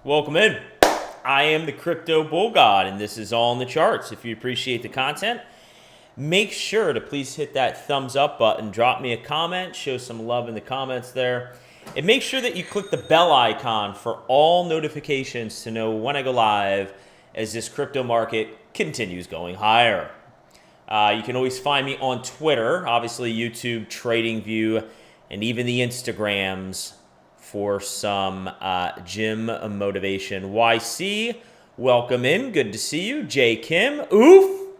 Welcome in. I am the Crypto Bull God, and this is all in the charts. If you appreciate the content, make sure to please hit that thumbs up button. Drop me a comment, show some love in the comments there. And make sure that you click the bell icon for all notifications to know when I go live as this crypto market continues going higher. You can always find me on Twitter, obviously YouTube, TradingView, and even the Instagrams for some gym motivation. YC, welcome in. Good to see you. J. Kim, oof.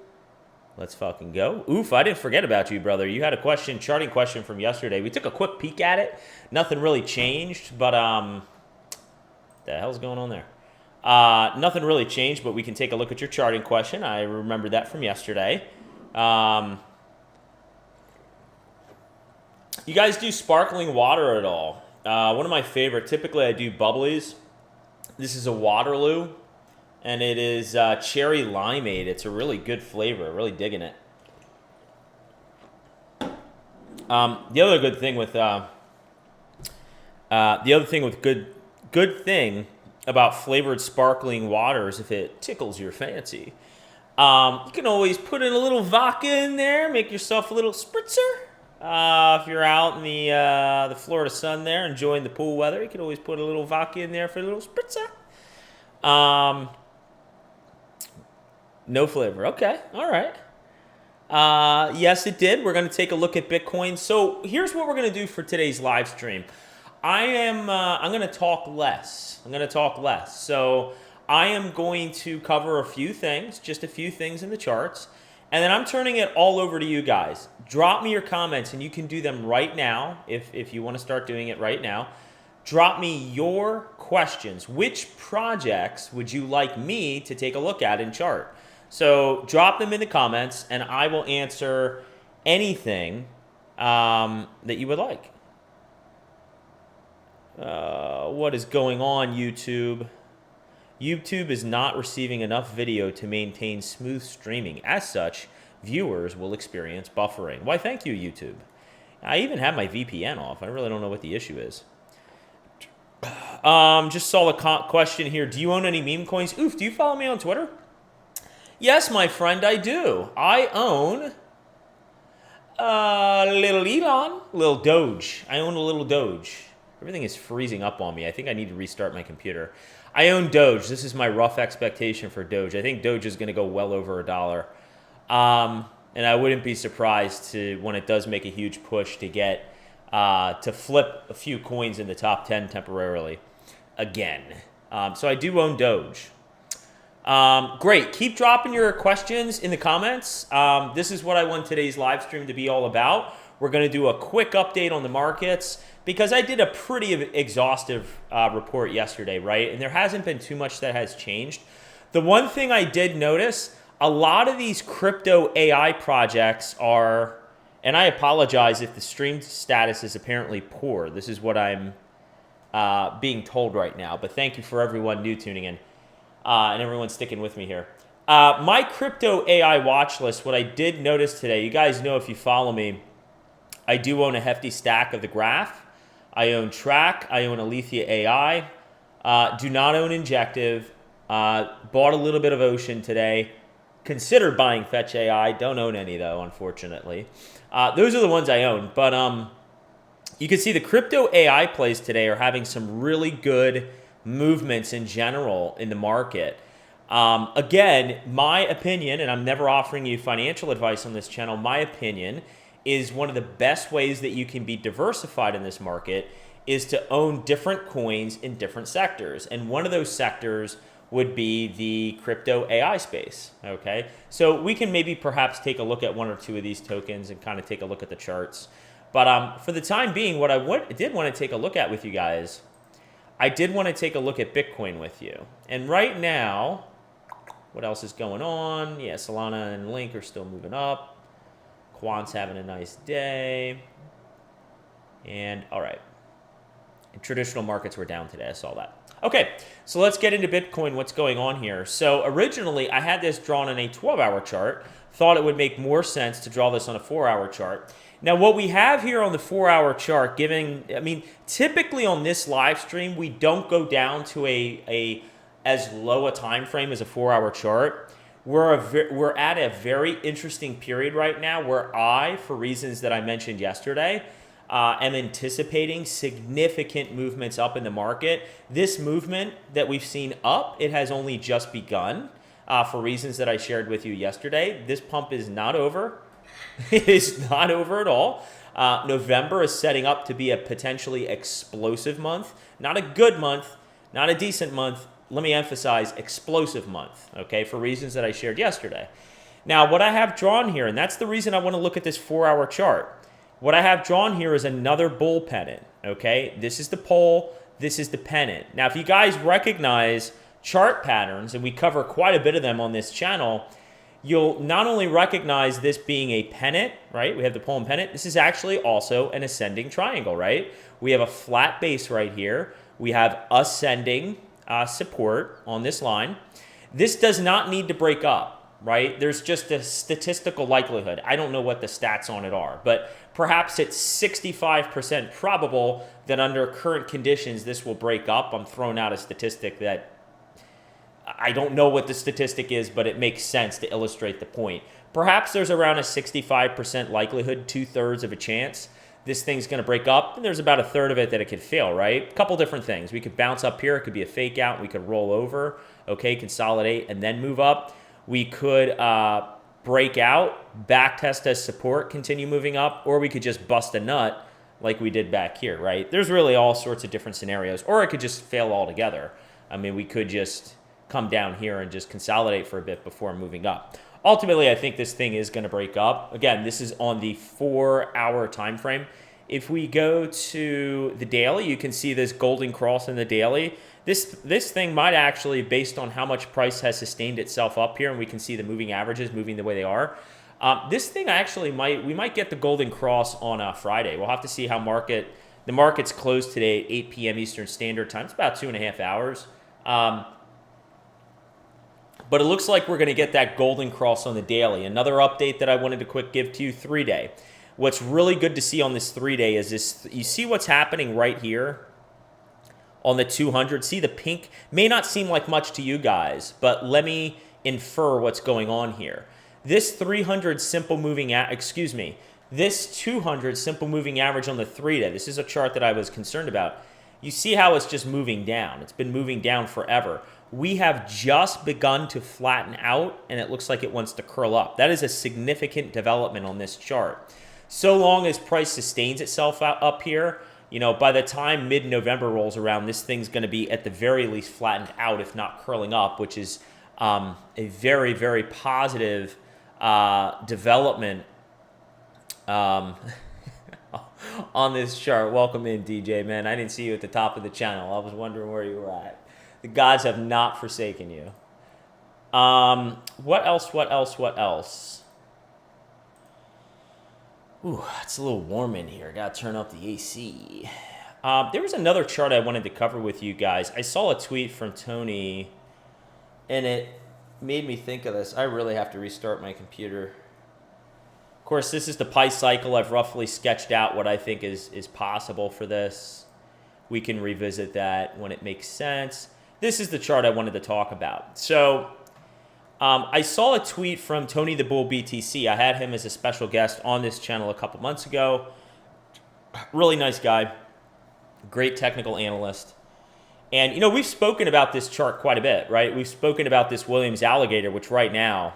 Let's fucking go. Oof, I didn't forget about you, brother. You had a question, charting question from yesterday. We took a quick peek at it. Nothing really changed, but the hell's going on there? Nothing really changed, but we can take a look at your charting question. I remember that from yesterday. You guys do sparkling water at all? One of my favorite, typically I do bubblies. This is a Waterloo, and it is cherry limeade. It's a really good flavor, really digging it. The other good thing with good thing about flavored sparkling waters, if it tickles your fancy, you can always put in a little vodka in there, make yourself a little spritzer. If you're out in the Florida sun there, enjoying the pool weather, you can always put a little vodka in there for a little spritzer. No flavor. Okay, all right. Yes, it did. We're going to take a look at Bitcoin. So here's what we're going to do for today's live stream. I'm going to talk less. So I am going to cover a few things, just a few things in the charts. And then I'm turning it all over to you guys. Drop me your comments, and you can do them right now if you want to start doing it right now. Drop me your questions. Which projects would you like me to take a look at and chart? So drop them in the comments, and I will answer anything that you would like. What is going on, YouTube? YouTube is not receiving enough video to maintain smooth streaming. As such, viewers will experience buffering. Why, thank you, YouTube. I even have my VPN off. I really don't know what the issue is. Just saw a question here. Do you own any meme coins? Oof, do you follow me on Twitter? Yes, my friend, I do. I own little Elon, little Doge. I own a little Doge. Everything is freezing up on me. I think I need to restart my computer. I own Doge. This is my rough expectation for Doge. I think Doge is going to go well over $1. And I wouldn't be surprised when it does make a huge push to get to flip a few coins in the top 10 temporarily again. So I do own Doge. Great. Keep dropping your questions in the comments. This is what I want today's live stream to be all about. We're going to do a quick update on the markets because I did a pretty exhaustive report yesterday, right? And there hasn't been too much that has changed. The one thing I did notice, a lot of these crypto AI projects are, and I apologize if the stream status is apparently poor. This is what I'm being told right now. But thank you for everyone new tuning in and everyone sticking with me here. My crypto AI watch list, what I did notice today, you guys know if you follow me, I do own a hefty stack of the Graph. I own Track. I own Alethea AI. Do not own Injective. Bought a little bit of Ocean today. Considered buying Fetch AI. Don't own any, though, unfortunately. Those are the ones I own. But you can see the crypto AI plays today are having some really good movements in general in the market. Again, my opinion, and I'm never offering you financial advice on this channel, my opinion is one of the best ways that you can be diversified in this market is to own different coins in different sectors. And one of those sectors would be the crypto AI space, okay? So we can maybe perhaps take a look at one or two of these tokens and kind of take a look at the charts. But for the time being, what I did want to take a look at with you guys, I did want to take a look at Bitcoin with you. And right now, what else is going on? Yeah, Solana and Link are still moving up. Quant's having a nice day. And all right. And traditional markets were down today. I saw that. Okay, so let's get into Bitcoin, what's going on here. So originally, I had this drawn on a 12-hour chart. Thought it would make more sense to draw this on a 4-hour chart. Now, what we have here on the 4-hour chart, typically on this live stream, we don't go down to a as low a time frame as a 4-hour chart. We're at a very interesting period right now where I, for reasons that I mentioned yesterday, am anticipating significant movements up in the market. This movement that we've seen up, it has only just begun for reasons that I shared with you yesterday. This pump is not over. It is not over at all. November is setting up to be a potentially explosive month. Not a good month, not a decent month. Let me emphasize explosive month, okay, for reasons that I shared yesterday. Now, what I have drawn here, and that's the reason I want to look at this 4-hour chart. What I have drawn here is another bull pennant, okay? This is the pole, this is the pennant. Now, if you guys recognize chart patterns, and we cover quite a bit of them on this channel, you'll not only recognize this being a pennant, right? We have the pole and pennant. This is actually also an ascending triangle, right? We have a flat base right here. We have ascending support on this line. This does not need to break up, right? There's just a statistical likelihood. I don't know what the stats on it are, but perhaps it's 65% probable that under current conditions, this will break up. I'm throwing out a statistic that I don't know what the statistic is, but it makes sense to illustrate the point. Perhaps there's around a 65% likelihood, 2/3 of a chance, this thing's going to break up, and there's about 1/3 of it that it could fail, right? A couple different things. We could bounce up here. It could be a fake out. We could roll over, okay, consolidate, and then move up. We could break out, back test as support, continue moving up, or we could just bust a nut like we did back here, right? There's really all sorts of different scenarios, or it could just fail altogether. I mean, we could just come down here and just consolidate for a bit before moving up. Ultimately, I think this thing is going to break up. Again, this is on the 4-hour time frame. If we go to the daily, you can see this golden cross in the daily. This thing might actually, based on how much price has sustained itself up here, and we can see the moving averages moving the way they are, this thing actually we might get the golden cross on Friday. We'll have to see how the market's closed today at 8 p.m. Eastern Standard Time. It's about 2.5 hours. But it looks like we're going to get that golden cross on the daily. Another update that I wanted to quick give to you, 3-day. What's really good to see on this 3-day is this. You see what's happening right here on the 200? See the pink? May not seem like much to you guys, but let me infer what's going on here. This 300 simple moving, this 200 simple moving average on the 3-day, this is a chart that I was concerned about. You see how it's just moving down. It's been moving down forever. We have just begun to flatten out, and it looks like it wants to curl up. That is a significant development on this chart. So long as price sustains itself up here, by the time mid-November rolls around, this thing's going to be at the very least flattened out, if not curling up, which is a very, very positive development on this chart. Welcome in, DJ, man. I didn't see you at the top of the channel. I was wondering where you were at. The gods have not forsaken you. What else? Ooh, it's a little warm in here. Got to turn up the AC. There was another chart I wanted to cover with you guys. I saw a tweet from Tony, and it made me think of this. I really have to restart my computer. Of course, this is the Pi cycle. I've roughly sketched out what I think is possible for this. We can revisit that when it makes sense. This is the chart I wanted to talk about. So I saw a tweet from Tony the Bull BTC. I had him as a special guest on this channel a couple months ago. Really nice guy. Great technical analyst. And, we've spoken about this chart quite a bit, right? We've spoken about this Williams alligator, which right now,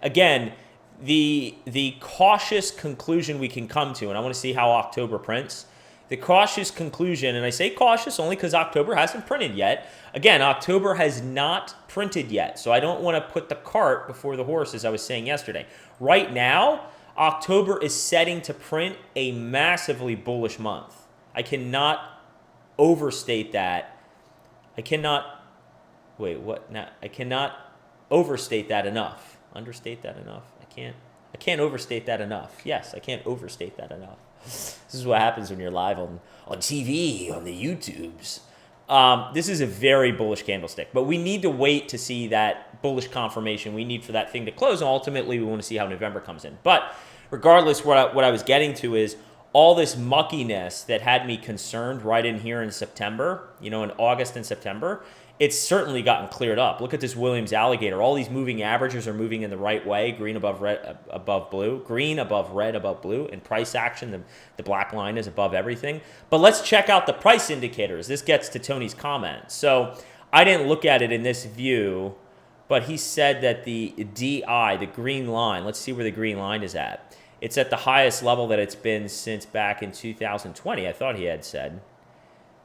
again, the cautious conclusion we can come to, and I want to see how October prints. The cautious conclusion, and I say cautious only because October hasn't printed yet. Again, October has not printed yet, so I don't want to put the cart before the horse, as I was saying yesterday. Right now, October is setting to print a massively bullish month. I cannot overstate that. I cannot overstate that enough. Understate that enough? I can't overstate that enough. Yes, I can't overstate that enough. This is what happens when you're live on TV, on the YouTubes. This is a very bullish candlestick, but we need to wait to see that bullish confirmation. We need for that thing to close, and ultimately we want to see how November comes in. But Regardless, what I was getting to is all this muckiness that had me concerned right in here in September, in August and September, it's certainly gotten cleared up. Look at this Williams alligator. All these moving averages are moving in the right way. Green above red, above blue. Green above red, above blue. In price action, the black line is above everything. But let's check out the price indicators. This gets to Tony's comment. So I didn't look at it in this view, but he said that the DI, the green line, let's see where the green line is at. It's at the highest level that it's been since back in 2020, I thought he had said.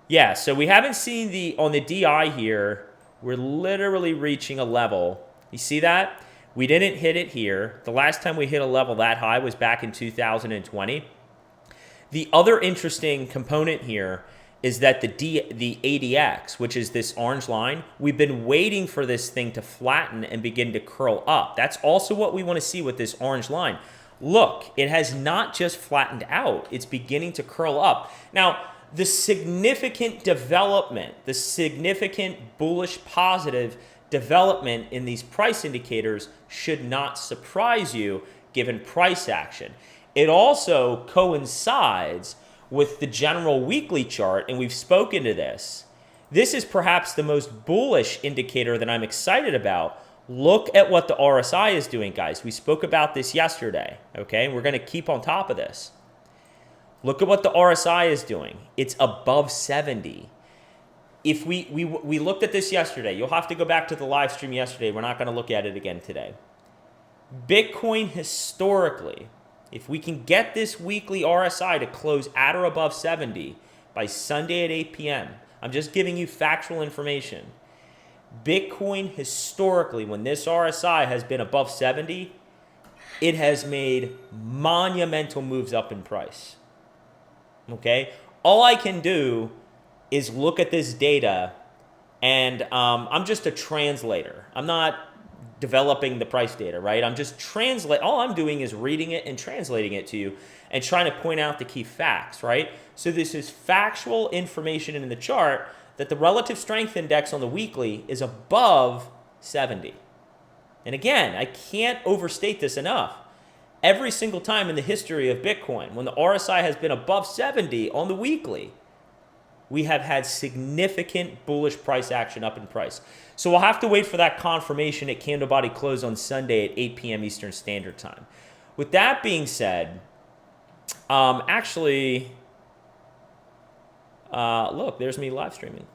Yeah, so we haven't seen on the DI here, we're literally reaching a level. You see that? We didn't hit it here. The last time we hit a level that high was back in 2020. The other interesting component here is that the ADX, which is this orange line, we've been waiting for this thing to flatten and begin to curl up. That's also what we want to see with this orange line. Look, it has not just flattened out, it's beginning to curl up. Now, the significant development, the significant bullish positive development in these price indicators should not surprise you given price action. It also coincides with the general weekly chart, and we've spoken to this. This is perhaps the most bullish indicator that I'm excited about. Look at what the RSI is doing, guys. We spoke about this yesterday, okay? We're going to keep on top of this. Look at what the RSI is doing. It's above 70. If we looked at this yesterday, you'll have to go back to the live stream yesterday. We're not going to look at it again today. Bitcoin historically, if we can get this weekly RSI to close at or above 70 by Sunday at 8 p.m., I'm just giving you factual information. Bitcoin historically, when this RSI has been above 70, it has made monumental moves up in price. Okay? All I can do is look at this data, and I'm just a translator. I'm not developing the price data, right? I'm just all I'm doing is reading it and translating it to you and trying to point out the key facts, right? So this is factual information in the chart that the relative strength index on the weekly is above 70. And again, I can't overstate this enough. Every single time in the history of Bitcoin, when the RSI has been above 70 on the weekly, we have had significant bullish price action up in price. So we'll have to wait for that confirmation at candle body close on Sunday at 8 p.m. Eastern Standard Time. With that being said, look, there's me live streaming.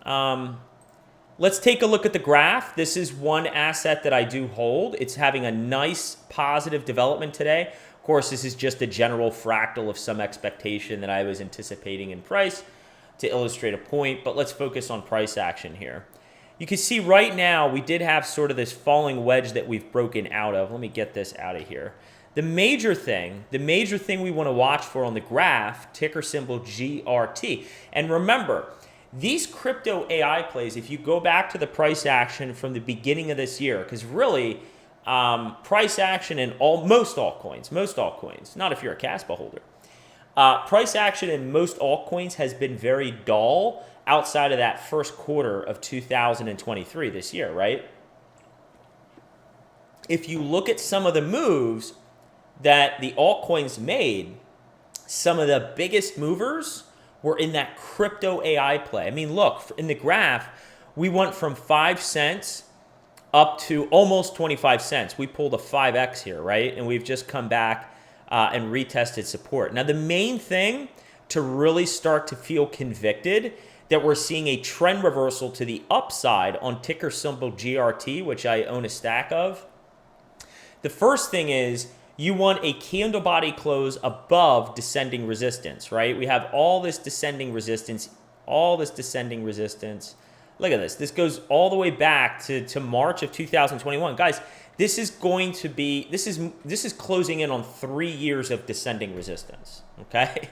Let's take a look at the graph. This is one asset that I do hold. It's having a nice positive development today. Of course, this is just a general fractal of some expectation that I was anticipating in price to illustrate a point, but let's focus on price action here. You can see right now we did have sort of this falling wedge that we've broken out of. Let me get this out of here. The major thing we want to watch for on the graph, ticker symbol GRT. And remember, these crypto AI plays, if you go back to the price action from the beginning of this year, because really price action in most altcoins, not if you're a Caspa holder, price action in most altcoins has been very dull outside of that first quarter of 2023 this year, right? If you look at some of the moves that the altcoins made, some of the biggest movers were in that crypto AI play. I mean, look, in the graph, we went from 5 cents up to almost 25 cents. We pulled a 5x here, right? And we've just come back and retested support. Now, the main thing to really start to feel convicted that we're seeing a trend reversal to the upside on ticker symbol GRT, which I own a stack of. The first thing is you want a candle body close above descending resistance, right? We have all this descending resistance. Look at this. This goes all the way back to March of 2021. Guys, this is closing in on 3 years of descending resistance, okay?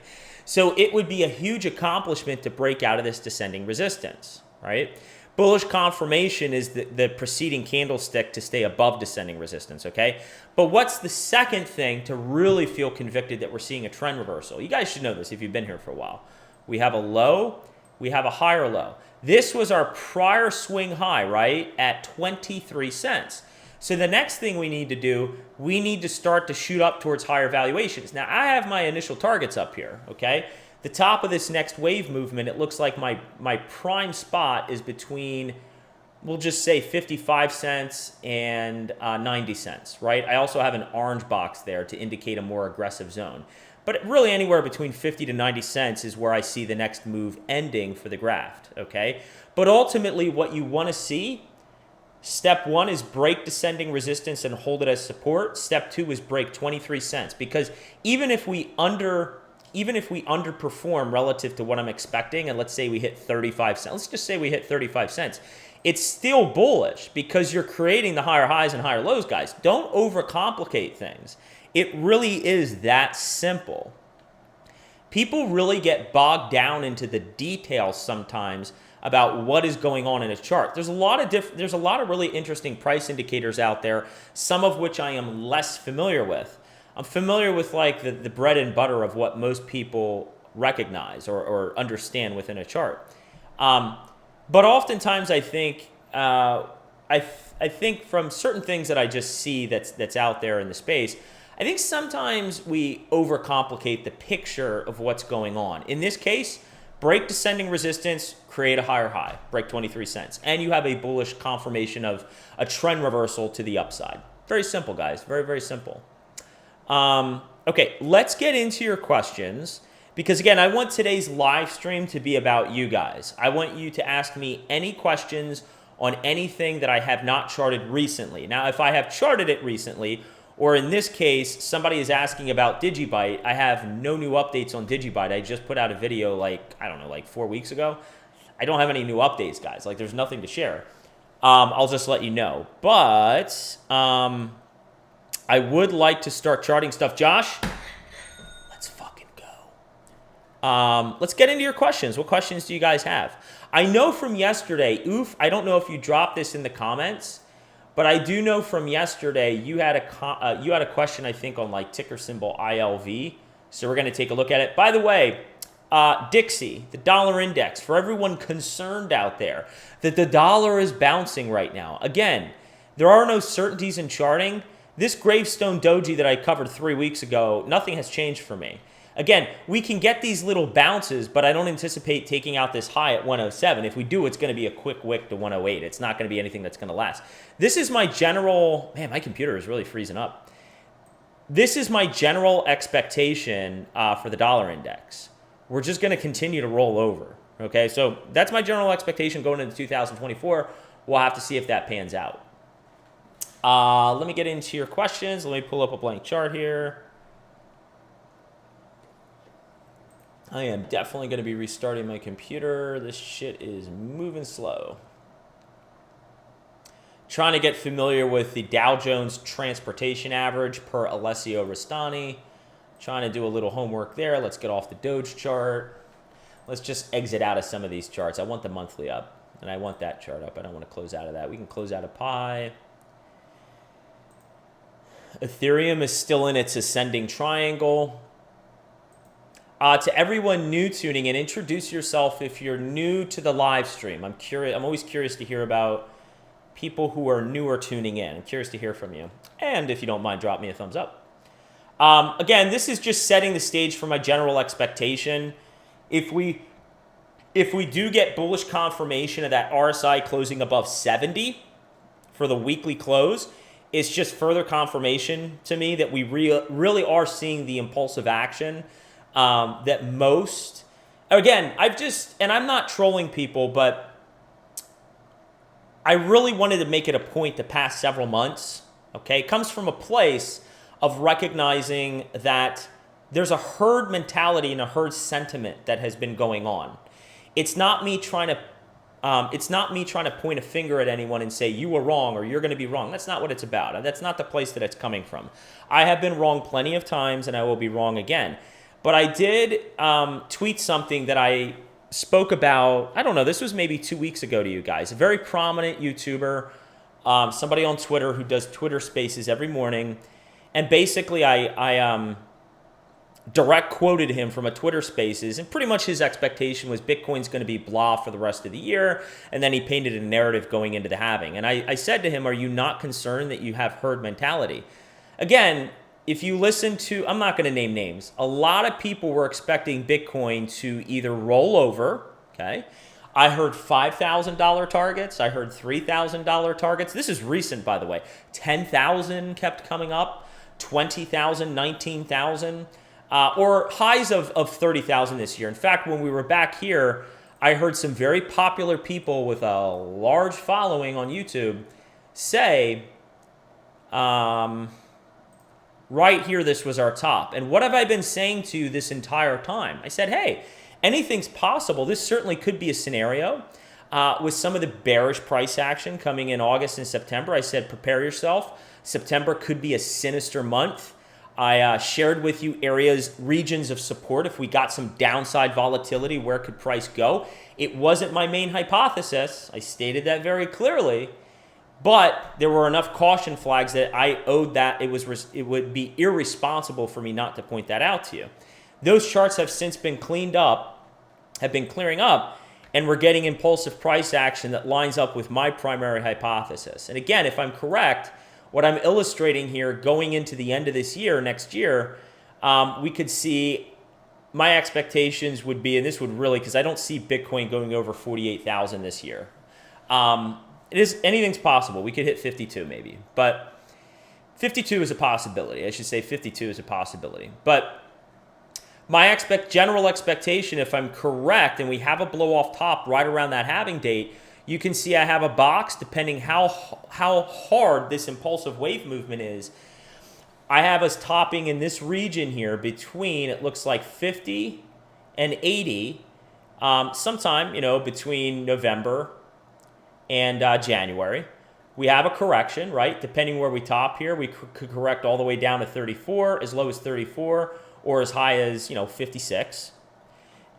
So it would be a huge accomplishment to break out of this descending resistance, right? Bullish confirmation is the preceding candlestick to stay above descending resistance, okay? But what's the second thing to really feel convicted that we're seeing a trend reversal? You guys should know this if you've been here for a while. We have a low, we have a higher low. This was our prior swing high, right, at 23 cents. So the next thing we need to do, we need to start to shoot up towards higher valuations. Now, I have my initial targets up here, okay? The top of this next wave movement, it looks like my prime spot is between, we'll just say 55 cents and 90 cents, right? I also have an orange box there to indicate a more aggressive zone. But really anywhere between 50 to 90 cents is where I see the next move ending for the graph, okay? But ultimately what you want to see, step one is break descending resistance and hold it as support. Step two is break 23 cents, because even if we underperform relative to what I'm expecting, and let's say we hit 35 cents, let's just say we hit 35 cents, it's still bullish because you're creating the higher highs and higher lows, guys. Don't overcomplicate things. It really is that simple. People really get bogged down into the details sometimes about what is going on in a chart. There's a lot of really interesting price indicators out there, some of which I am less familiar with. I'm familiar with like the bread and butter of what most people recognize or understand within a chart. But oftentimes I think I think from certain things that I just see that's out there in the space, I think sometimes we overcomplicate the picture of what's going on. In this case, break descending resistance, create a higher high, break 23 cents. And you have a bullish confirmation of a trend reversal to the upside. Very simple, guys. Very, very simple. Okay, let's get into your questions. Because again, I want today's live stream to be about you guys. I want you to ask me any questions on anything that I have not charted recently. Now, if I have charted it recently, or in this case, somebody is asking about Digibyte, I have no new updates on Digibyte. I just put out a video like 4 weeks ago. I don't have any new updates, guys. Like, there's nothing to share. I'll just let you know. But I would like to start charting stuff. Josh, let's fucking go. Let's get into your questions. What questions do you guys have? I know from yesterday, I don't know if you dropped this in the comments, but I do know from yesterday you had a question, I think, on like ticker symbol ILV. So we're going to take a look at it. By the way, Dixie, the dollar index, for everyone concerned out there that the dollar is bouncing right now. Again, there are no certainties in charting. This gravestone doji that I covered 3 weeks ago, nothing has changed for me. Again, we can get these little bounces, but I don't anticipate taking out this high at 107. If we do, it's going to be a quick wick to 108. It's not going to be anything that's going to last. This is my general... Man, my computer is really freezing up. This is my general expectation for the dollar index. We're just going to continue to roll over. Okay, so that's my general expectation going into 2024. We'll have to see if that pans out. Let me get into your questions. Let me pull up a blank chart here. I am definitely going to be restarting my computer. This shit is moving slow. Trying to get familiar with the Dow Jones Transportation Average per Alessio Rastani. Trying to do a little homework there. Let's get off the Doge chart. Let's just exit out of some of these charts. I want the monthly up, and I want that chart up. I don't want to close out of that. We can close out of Pi. Ethereum is still in its ascending triangle. To everyone new tuning in, introduce yourself if you're new to the live stream. I'm curious. I'm always curious to hear about people who are newer tuning in. I'm curious to hear from you. And if you don't mind, drop me a thumbs up. Again, this is just setting the stage for my general expectation. If we do get bullish confirmation of that RSI closing above 70 for the weekly close, it's just further confirmation to me that we really are seeing the impulsive action that most, again, and I'm not trolling people, but I really wanted to make it a point the past several months, okay? It comes from a place of recognizing that there's a herd mentality and a herd sentiment that has been going on. It's not me trying to point a finger at anyone and say you were wrong or you're going to be wrong. That's not what it's about. That's not the place that it's coming from. I have been wrong plenty of times and I will be wrong again. But I did tweet something that I spoke about, I don't know, this was maybe 2 weeks ago to you guys. A very prominent YouTuber, somebody on Twitter who does Twitter spaces every morning. And basically direct quoted him from a Twitter Spaces, and pretty much his expectation was Bitcoin's going to be blah for the rest of the year, and then he painted a narrative going into the halving. And I said to him, are you not concerned that you have herd mentality? Again, if you listen to, I'm not going to name names, a lot of people were expecting Bitcoin to either roll over, okay? I heard $5,000 targets. I heard $3,000 targets. This is recent, by the way. 10,000 kept coming up, 20,000, 19,000. Or highs of 30,000 this year. In fact, when we were back here, I heard some very popular people with a large following on YouTube say, right here, this was our top. And what have I been saying to you this entire time? I said, hey, anything's possible. This certainly could be a scenario. With some of the bearish price action coming in August and September, I said, prepare yourself. September could be a sinister month. I shared with you areas, regions of support. If we got some downside volatility, where could price go? It wasn't my main hypothesis. I stated that very clearly. But there were enough caution flags that I owed that it would be irresponsible for me not to point that out to you. Those charts have since been clearing up, and we're getting impulsive price action that lines up with my primary hypothesis. And again, if I'm correct, what I'm illustrating here going into the end of this year, next year, we could see my expectations would be, and this would really, because I don't see Bitcoin going over 48,000 this year. Anything's possible. We could hit 52 maybe, but 52 is a possibility. I should say 52 is a possibility. But my general expectation, if I'm correct, and we have a blow off top right around that halving date, you can see I have a box depending how hard this impulsive wave movement is. I have us topping in this region here between, it looks like 50 and 80, sometime, between November and January. We have a correction, right? Depending where we top here, we could correct all the way down to 34, as low as 34, or as high as, 56.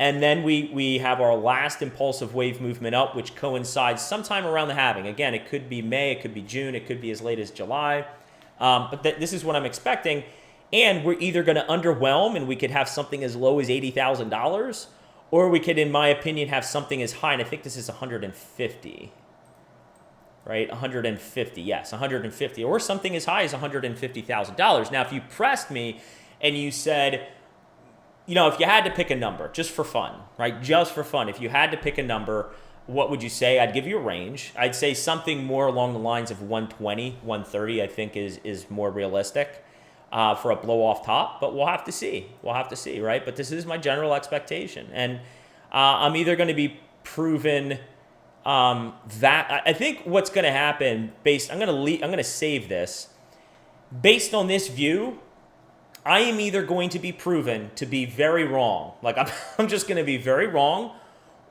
And then we have our last impulsive wave movement up, which coincides sometime around the halving. Again, it could be May, it could be June, it could be as late as July. But this is what I'm expecting. And we're either going to underwhelm and we could have something as low as $80,000, or we could, in my opinion, have something as high, and I think this is 150. Right, 150, yes, 150, or something as high as $150,000. Now, if you pressed me and you said, if you had to pick a number, just for fun, right, just for fun, if you had to pick a number, what would you say? I'd give you a range. I'd say something more along the lines of 120, 130, I think is more realistic for a blow-off top, but we'll have to see. We'll have to see, right? But this is my general expectation, and I'm either going to be proven that I think what's going to happen I'm going to save this based on this view. I am either going to be proven to be very wrong, like I'm just going to be very wrong,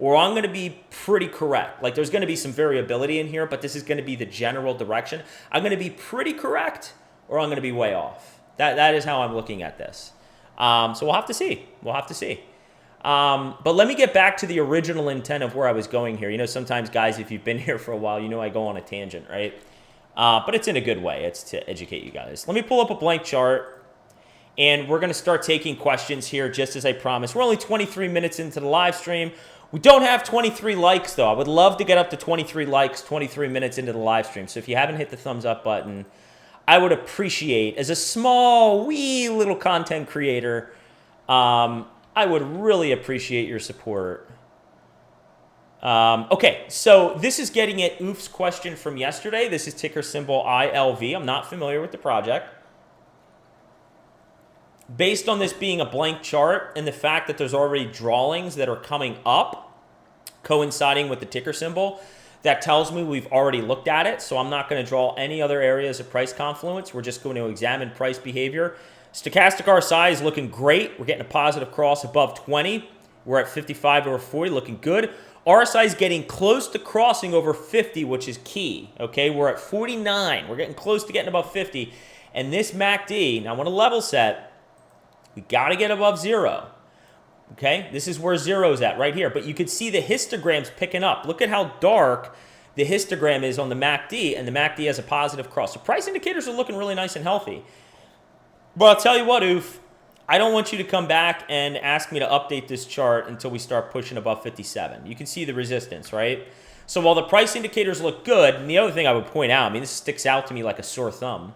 or I'm going to be pretty correct. Like there's going to be some variability in here, but this is going to be the general direction. I'm going to be pretty correct, or I'm going to be way off. That is how I'm looking at this. So we'll have to see. We'll have to see. But let me get back to the original intent of where I was going here. Sometimes, guys, if you've been here for a while, I go on a tangent, right? But it's in a good way. It's to educate you guys. Let me pull up a blank chart, and we're going to start taking questions here, just as I promised. We're only 23 minutes into the live stream. We don't have 23 likes, though. I would love to get up to 23 likes 23 minutes into the live stream. So if you haven't hit the thumbs up button, I would appreciate, as a small, wee little content creator, I would really appreciate your support. Okay, so this is getting at Oof's question from yesterday. This is ticker symbol ILV. I'm not familiar with the project. Based on this being a blank chart and the fact that there's already drawings that are coming up coinciding with the ticker symbol, that tells me we've already looked at it. So I'm not going to draw any other areas of price confluence. We're just going to examine price behavior. Stochastic RSI is looking great. We're getting a positive cross above 20. We're at 55 over 40, looking good. RSI is getting close to crossing over 50, which is key. Okay, we're at 49. We're getting close to getting above 50. And this MACD, now I want to level set. We got to get above 0. Okay, this is where 0 is at right here. But you can see the histogram's picking up. Look at how dark the histogram is on the MACD, and the MACD has a positive cross. So price indicators are looking really nice and healthy. But I'll tell you what, Oof, I don't want you to come back and ask me to update this chart until we start pushing above 57. You can see the resistance, right? So while the price indicators look good, and the other thing I would point out, I mean, this sticks out to me like a sore thumb.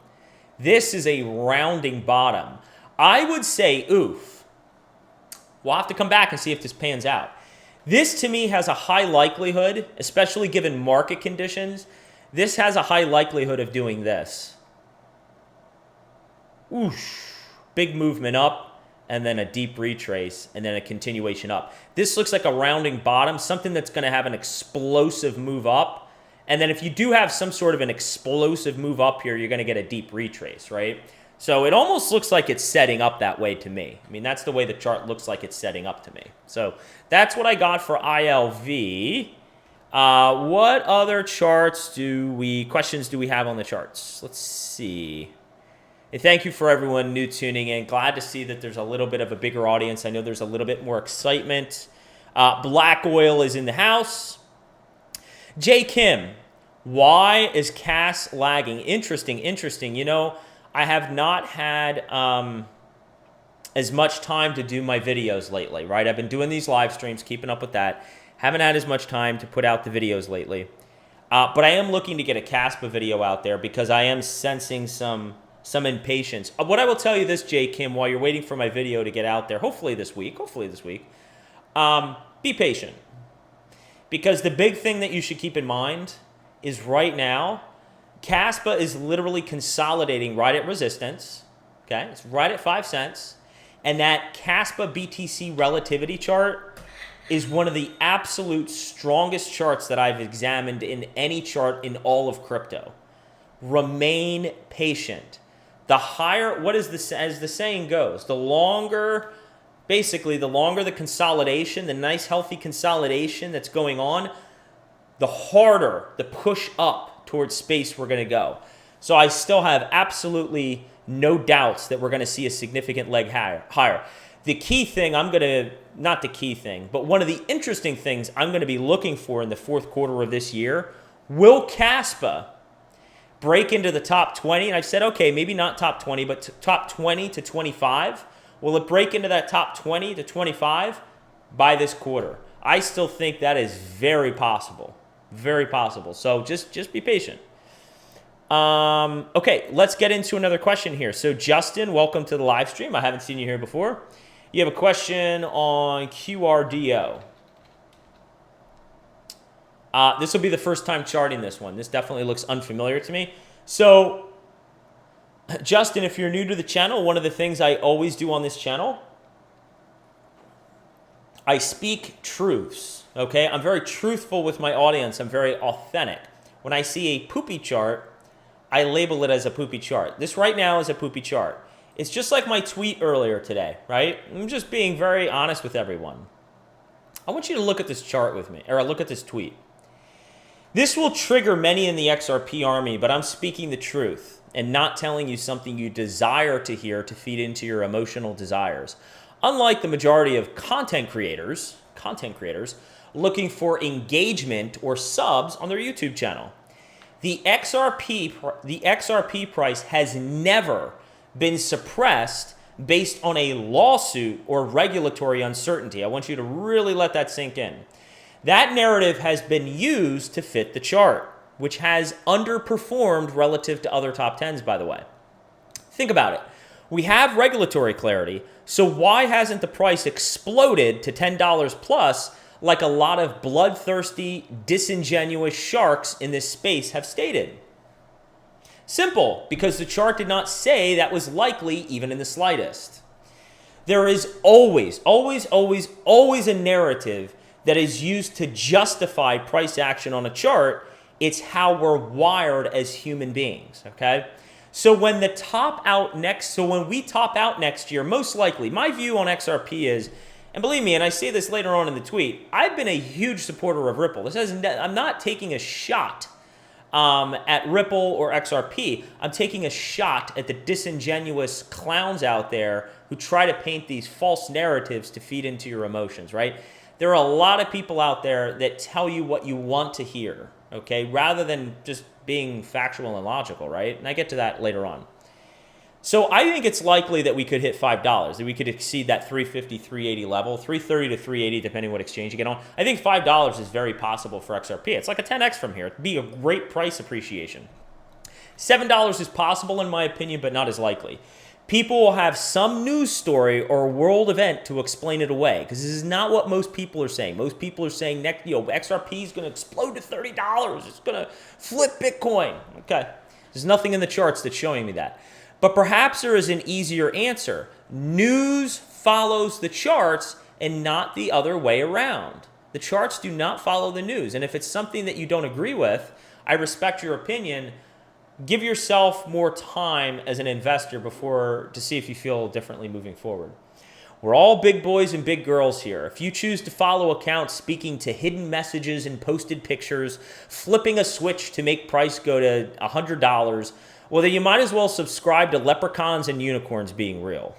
This is a rounding bottom. I would say, oof. We'll have to come back and see if this pans out. This, to me, has a high likelihood, especially given market conditions. This has a high likelihood of doing this. Oosh. Big movement up, and then a deep retrace, and then a continuation up. This looks like a rounding bottom, something that's going to have an explosive move up. And then if you do have some sort of an explosive move up here, you're going to get a deep retrace, right? So it almost looks like it's setting up that way to me. I mean, that's the way the chart looks like it's setting up to me. So that's what I got for ILV. What other questions do we have on the charts? Let's see. Hey, thank you for everyone new tuning in. Glad to see that there's a little bit of a bigger audience. I know there's a little bit more excitement. Black Oil is in the house. J. Kim, why is CAS lagging? Interesting. You know, I have not had as much time to do my videos lately, right? I've been doing these live streams, keeping up with that. Haven't had as much time to put out the videos lately. But I am looking to get a CASPA video out there because I am sensing some impatience. What I will tell you this, J. Kim, while you're waiting for my video to get out there, hopefully this week, be patient. Because the big thing that you should keep in mind is right now, CASPA is literally consolidating right at resistance. Okay, it's right at 5 cents. And that CASPA BTC relativity chart is one of the absolute strongest charts that I've examined in any chart in all of crypto. Remain patient. The higher, as the saying goes, the longer the consolidation, the nice healthy consolidation that's going on, the harder the push up towards space we're going to go. So I still have absolutely no doubts that we're going to see a significant leg higher. The key thing not the key thing, but one of the interesting things I'm going to be looking for in the fourth quarter of this year, will CASPA break into the top 20? And I've said, okay, maybe not top 20, but top 20 to 25. Will it break into that top 20 to 25 by this quarter? I still think that is very possible. Very possible. So just be patient. Okay, let's get into another question here. So Justin, welcome to the live stream. I haven't seen you here before. You have a question on QRDO. This will be the first time charting this one. This definitely looks unfamiliar to me. So, Justin, if you're new to the channel, one of the things I always do on this channel, I speak truths, okay? I'm very truthful with my audience. I'm very authentic. When I see a poopy chart, I label it as a poopy chart. This right now is a poopy chart. It's just like my tweet earlier today, right? I'm just being very honest with everyone. I want you to look at this chart with me, or look at this tweet. This will trigger many in the XRP army, but I'm speaking the truth and not telling you something you desire to hear to feed into your emotional desires. Unlike the majority of content creators looking for engagement or subs on their YouTube channel. The XRP price has never been suppressed based on a lawsuit or regulatory uncertainty. I want you to really let that sink in. That narrative has been used to fit the chart, which has underperformed relative to other top 10s, by the way. Think about it. We have regulatory clarity, so why hasn't the price exploded to $10 plus like a lot of bloodthirsty, disingenuous sharks in this space have stated? Simple, because the chart did not say that was likely even in the slightest. There is always a narrative that is used to justify price action on a chart. It's how we're wired as human beings, okay? So when we top out next year, most likely, my view on XRP is, and believe me, and I say this later on in the tweet, I've been a huge supporter of Ripple. I'm not taking a shot at Ripple or XRP. I'm taking a shot at the disingenuous clowns out there who try to paint these false narratives to feed into your emotions, right? There are a lot of people out there that tell you what you want to hear, okay, rather than just being factual and logical, right? And I get to that later on. So I think it's likely that we could hit $5, that we could exceed that 350, 380 level, 330 to 380, depending what exchange you get on. I think $5 is very possible for XRP. It's like a 10x from here. It'd be a great price appreciation. $7 is possible in my opinion, but not as likely. People will have some news story or world event to explain it away, because this is not what most people are saying. Most people are saying XRP is going to explode to $30. It's going to flip Bitcoin. Okay, there's nothing in the charts that's showing me that. But perhaps there is an easier answer. News follows the charts and not the other way around. The charts do not follow the news. And if it's something that you don't agree with, I respect your opinion. Give yourself more time as an investor to see if you feel differently moving forward. We're all big boys and big girls here. If you choose to follow accounts speaking to hidden messages and posted pictures, flipping a switch to make price go to $100, well, then you might as well subscribe to leprechauns and unicorns being real.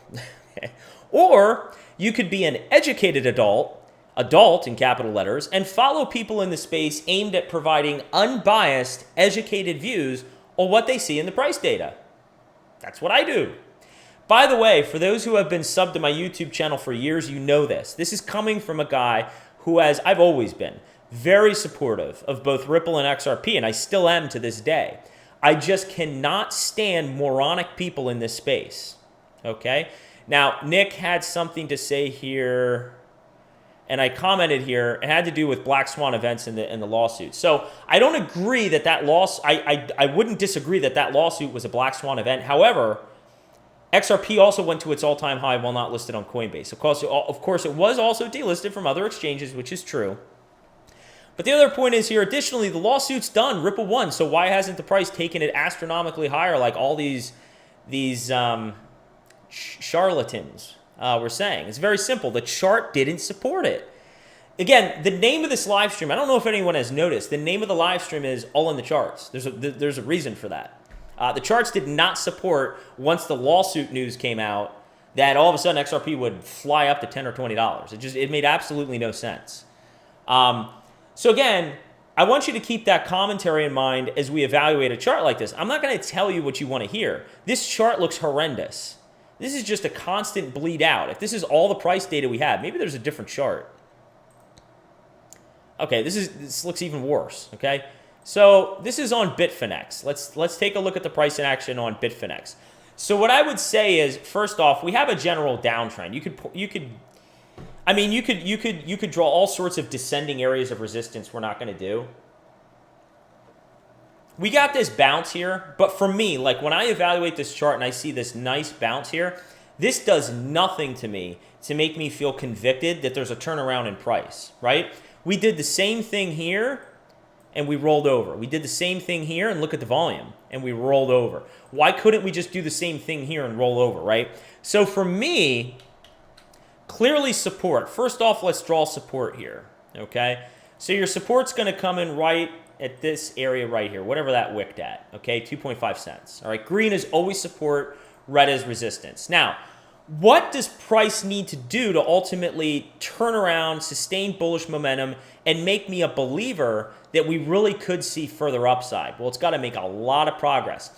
Or you could be an educated adult in capital letters, and follow people in the space aimed at providing unbiased, educated views on what they see in the price data. That's what I do. By the way, for those who have been subbed to my YouTube channel for years, you know this. This is coming from a guy who I've always been very supportive of both Ripple and XRP, and I still am to this day. I just cannot stand moronic people in this space, okay? Now, Nick had something to say here, and I commented here. It had to do with Black Swan events in the lawsuit. So I don't agree that I wouldn't disagree that lawsuit was a Black Swan event. However, XRP also went to its all-time high while not listed on Coinbase. Of course, it was also delisted from other exchanges, which is true. But the other point is here, additionally, the lawsuit's done. Ripple won, so why hasn't the price taken it astronomically higher like all these charlatans were saying? It's very simple. The chart didn't support it. Again, the name of this live stream, I don't know if anyone has noticed, the name of the live stream is All in the Charts. There's a reason for that. The charts did not support, once the lawsuit news came out, that all of a sudden XRP would fly up to $10 or $20. It made absolutely no sense. So again, I want you to keep that commentary in mind as we evaluate a chart like this. I'm not going to tell you what you want to hear. This chart looks horrendous. This is just a constant bleed out. If this is all the price data we have, maybe there's a different chart. Okay, this looks even worse, okay? So this is on Bitfinex. Let's take a look at the price in action on Bitfinex. So what I would say is, first off, we have a general downtrend. You could draw all sorts of descending areas of resistance we're not going to do. We got this bounce here, but for me, like when I evaluate this chart and I see this nice bounce here, this does nothing to me to make me feel convicted that there's a turnaround in price, right? We did the same thing here and we rolled over. We did the same thing here and look at the volume and we rolled over. Why couldn't we just do the same thing here and roll over, right? So for me, clearly support. First off, let's draw support here, okay? So your support's going to come in right at this area right here, whatever that wicked at, okay? 2.5 cents. All right, green is always support, red is resistance. Now, what does price need to do to ultimately turn around, sustain bullish momentum, and make me a believer that we really could see further upside? Well, it's got to make a lot of progress.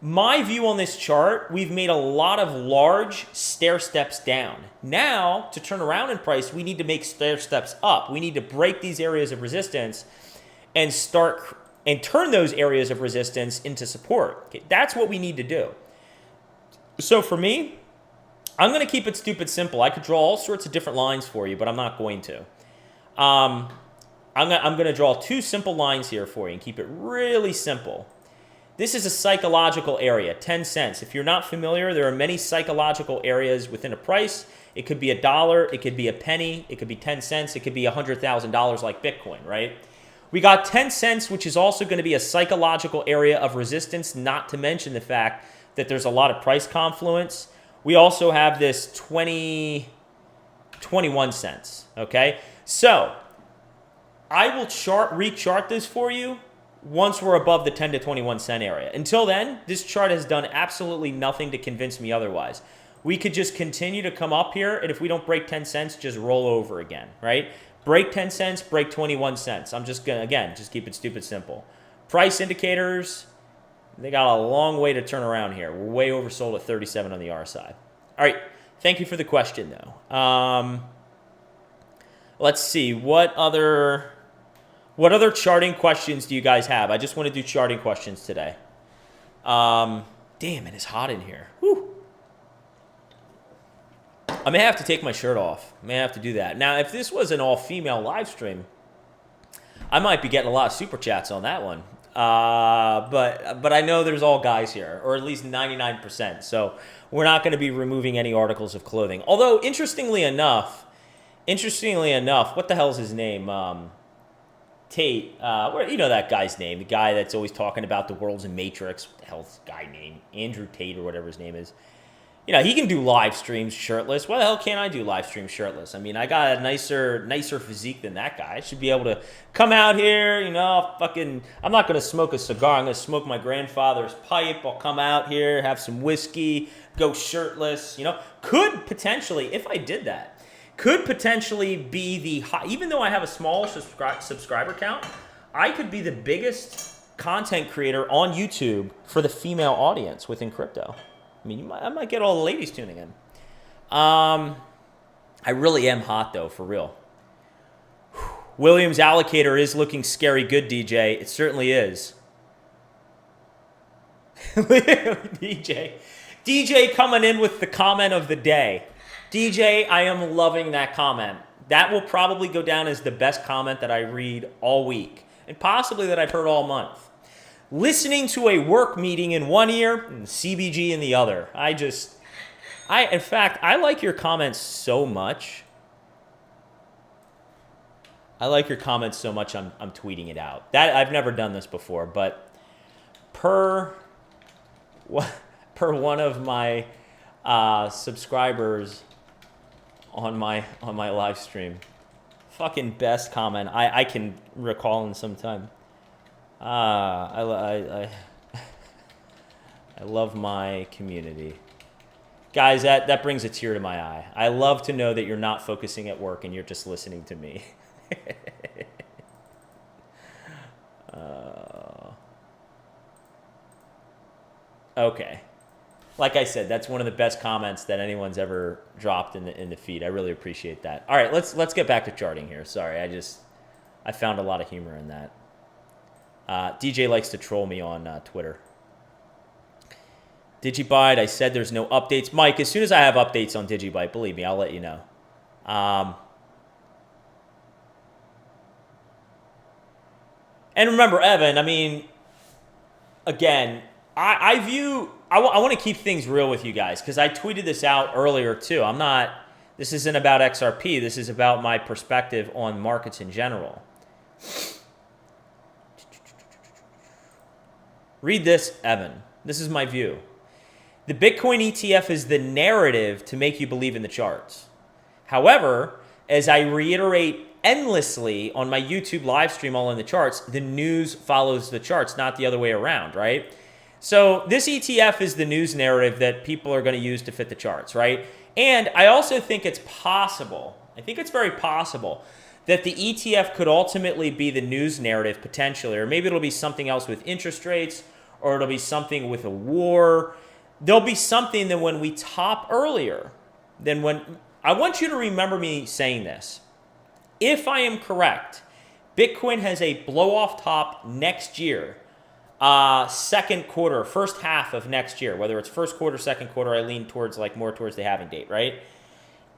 My view on this chart, we've made a lot of large stair steps down. Now, to turn around in price, we need to make stair steps up. We need to break these areas of resistance and turn those areas of resistance into support. Okay, that's what we need to do. So for me, I'm going to keep it stupid simple. I could draw all sorts of different lines for you, but I'm not going to. I'm going to draw two simple lines here for you and keep it really simple. This is a psychological area, 10 cents. If you're not familiar, there are many psychological areas within a price. It could be $1, it could be a penny, it could be 10 cents, it could be $100,000 like Bitcoin, right? We got 10 cents, which is also going to be a psychological area of resistance, not to mention the fact that there's a lot of price confluence. We also have this 21 cents, okay? So I will rechart this for you once we're above the 10 to 21 cent area. Until then, this chart has done absolutely nothing to convince me otherwise. We could just continue to come up here, and if we don't break 10 cents, just roll over again, right? Break 10 cents, break 21 cents. I'm just going to, again, just keep it stupid simple. Price indicators, They got a long way to turn around here. We're way oversold at 37 on the RSI. All right. Thank you for the question, though. Let's see. What other charting questions do you guys have? I just want to do charting questions today. Damn, it is hot in here. Whew. I may have to take my shirt off. I may have to do that. Now, if this was an all-female live stream, I might be getting a lot of super chats on that one. But I know there's all guys here, or at least 99%. So we're not going to be removing any articles of clothing. Although, interestingly enough, what the hell's his name? Tate. You know that guy's name, the guy that's always talking about the world's a matrix. What the hell's his guy name? Andrew Tate or whatever his name is. You know, he can do live streams shirtless. Why the hell can't I do live streams shirtless? I mean, I got a nicer physique than that guy. I should be able to come out here, I'm not going to smoke a cigar. I'm going to smoke my grandfather's pipe. I'll come out here, have some whiskey, go shirtless, Could potentially, if I did that, be even though I have a small subscriber count, I could be the biggest content creator on YouTube for the female audience within crypto. I mean, I might get all the ladies tuning in. I really am hot, though, for real. Williams Allocator is looking scary good, DJ. It certainly is. DJ coming in with the comment of the day. DJ, I am loving that comment. That will probably go down as the best comment that I read all week, and possibly that I've heard all month. Listening to a work meeting in one ear and CBG in the other. In fact, I like your comments so much. I'm tweeting it out. That I've never done this before, but per one of my subscribers on my live stream, fucking best comment I can recall in some time. I love my community. Guys, that brings a tear to my eye. I love to know that you're not focusing at work and you're just listening to me. Okay. Like I said, that's one of the best comments that anyone's ever dropped in the feed. I really appreciate that. All right, let's get back to charting here. Sorry, I found a lot of humor in that. DJ likes to troll me on Twitter. Digibyte, I said there's no updates. Mike, as soon as I have updates on Digibyte, believe me, I'll let you know. And remember, Evan, I mean, again, I want to keep things real with you guys because I tweeted this out earlier too. This isn't about XRP. This is about my perspective on markets in general. Read this, Evan. This is my view. The Bitcoin ETF is the narrative to make you believe in the charts. However, as I reiterate endlessly on my YouTube live stream All in the Charts, the news follows the charts, not the other way around, right? So this ETF is the news narrative that people are going to use to fit the charts, right? And I also think it's possible, I think it's very possible, that the ETF could ultimately be the news narrative potentially, or maybe it'll be something else with interest rates, or it'll be something with a war. There'll be something that when we top earlier, then when, I want you to remember me saying this. If I am correct, Bitcoin has a blow-off top next year, second quarter, first half of next year, whether it's first quarter, second quarter, I lean towards more towards the halving date, right?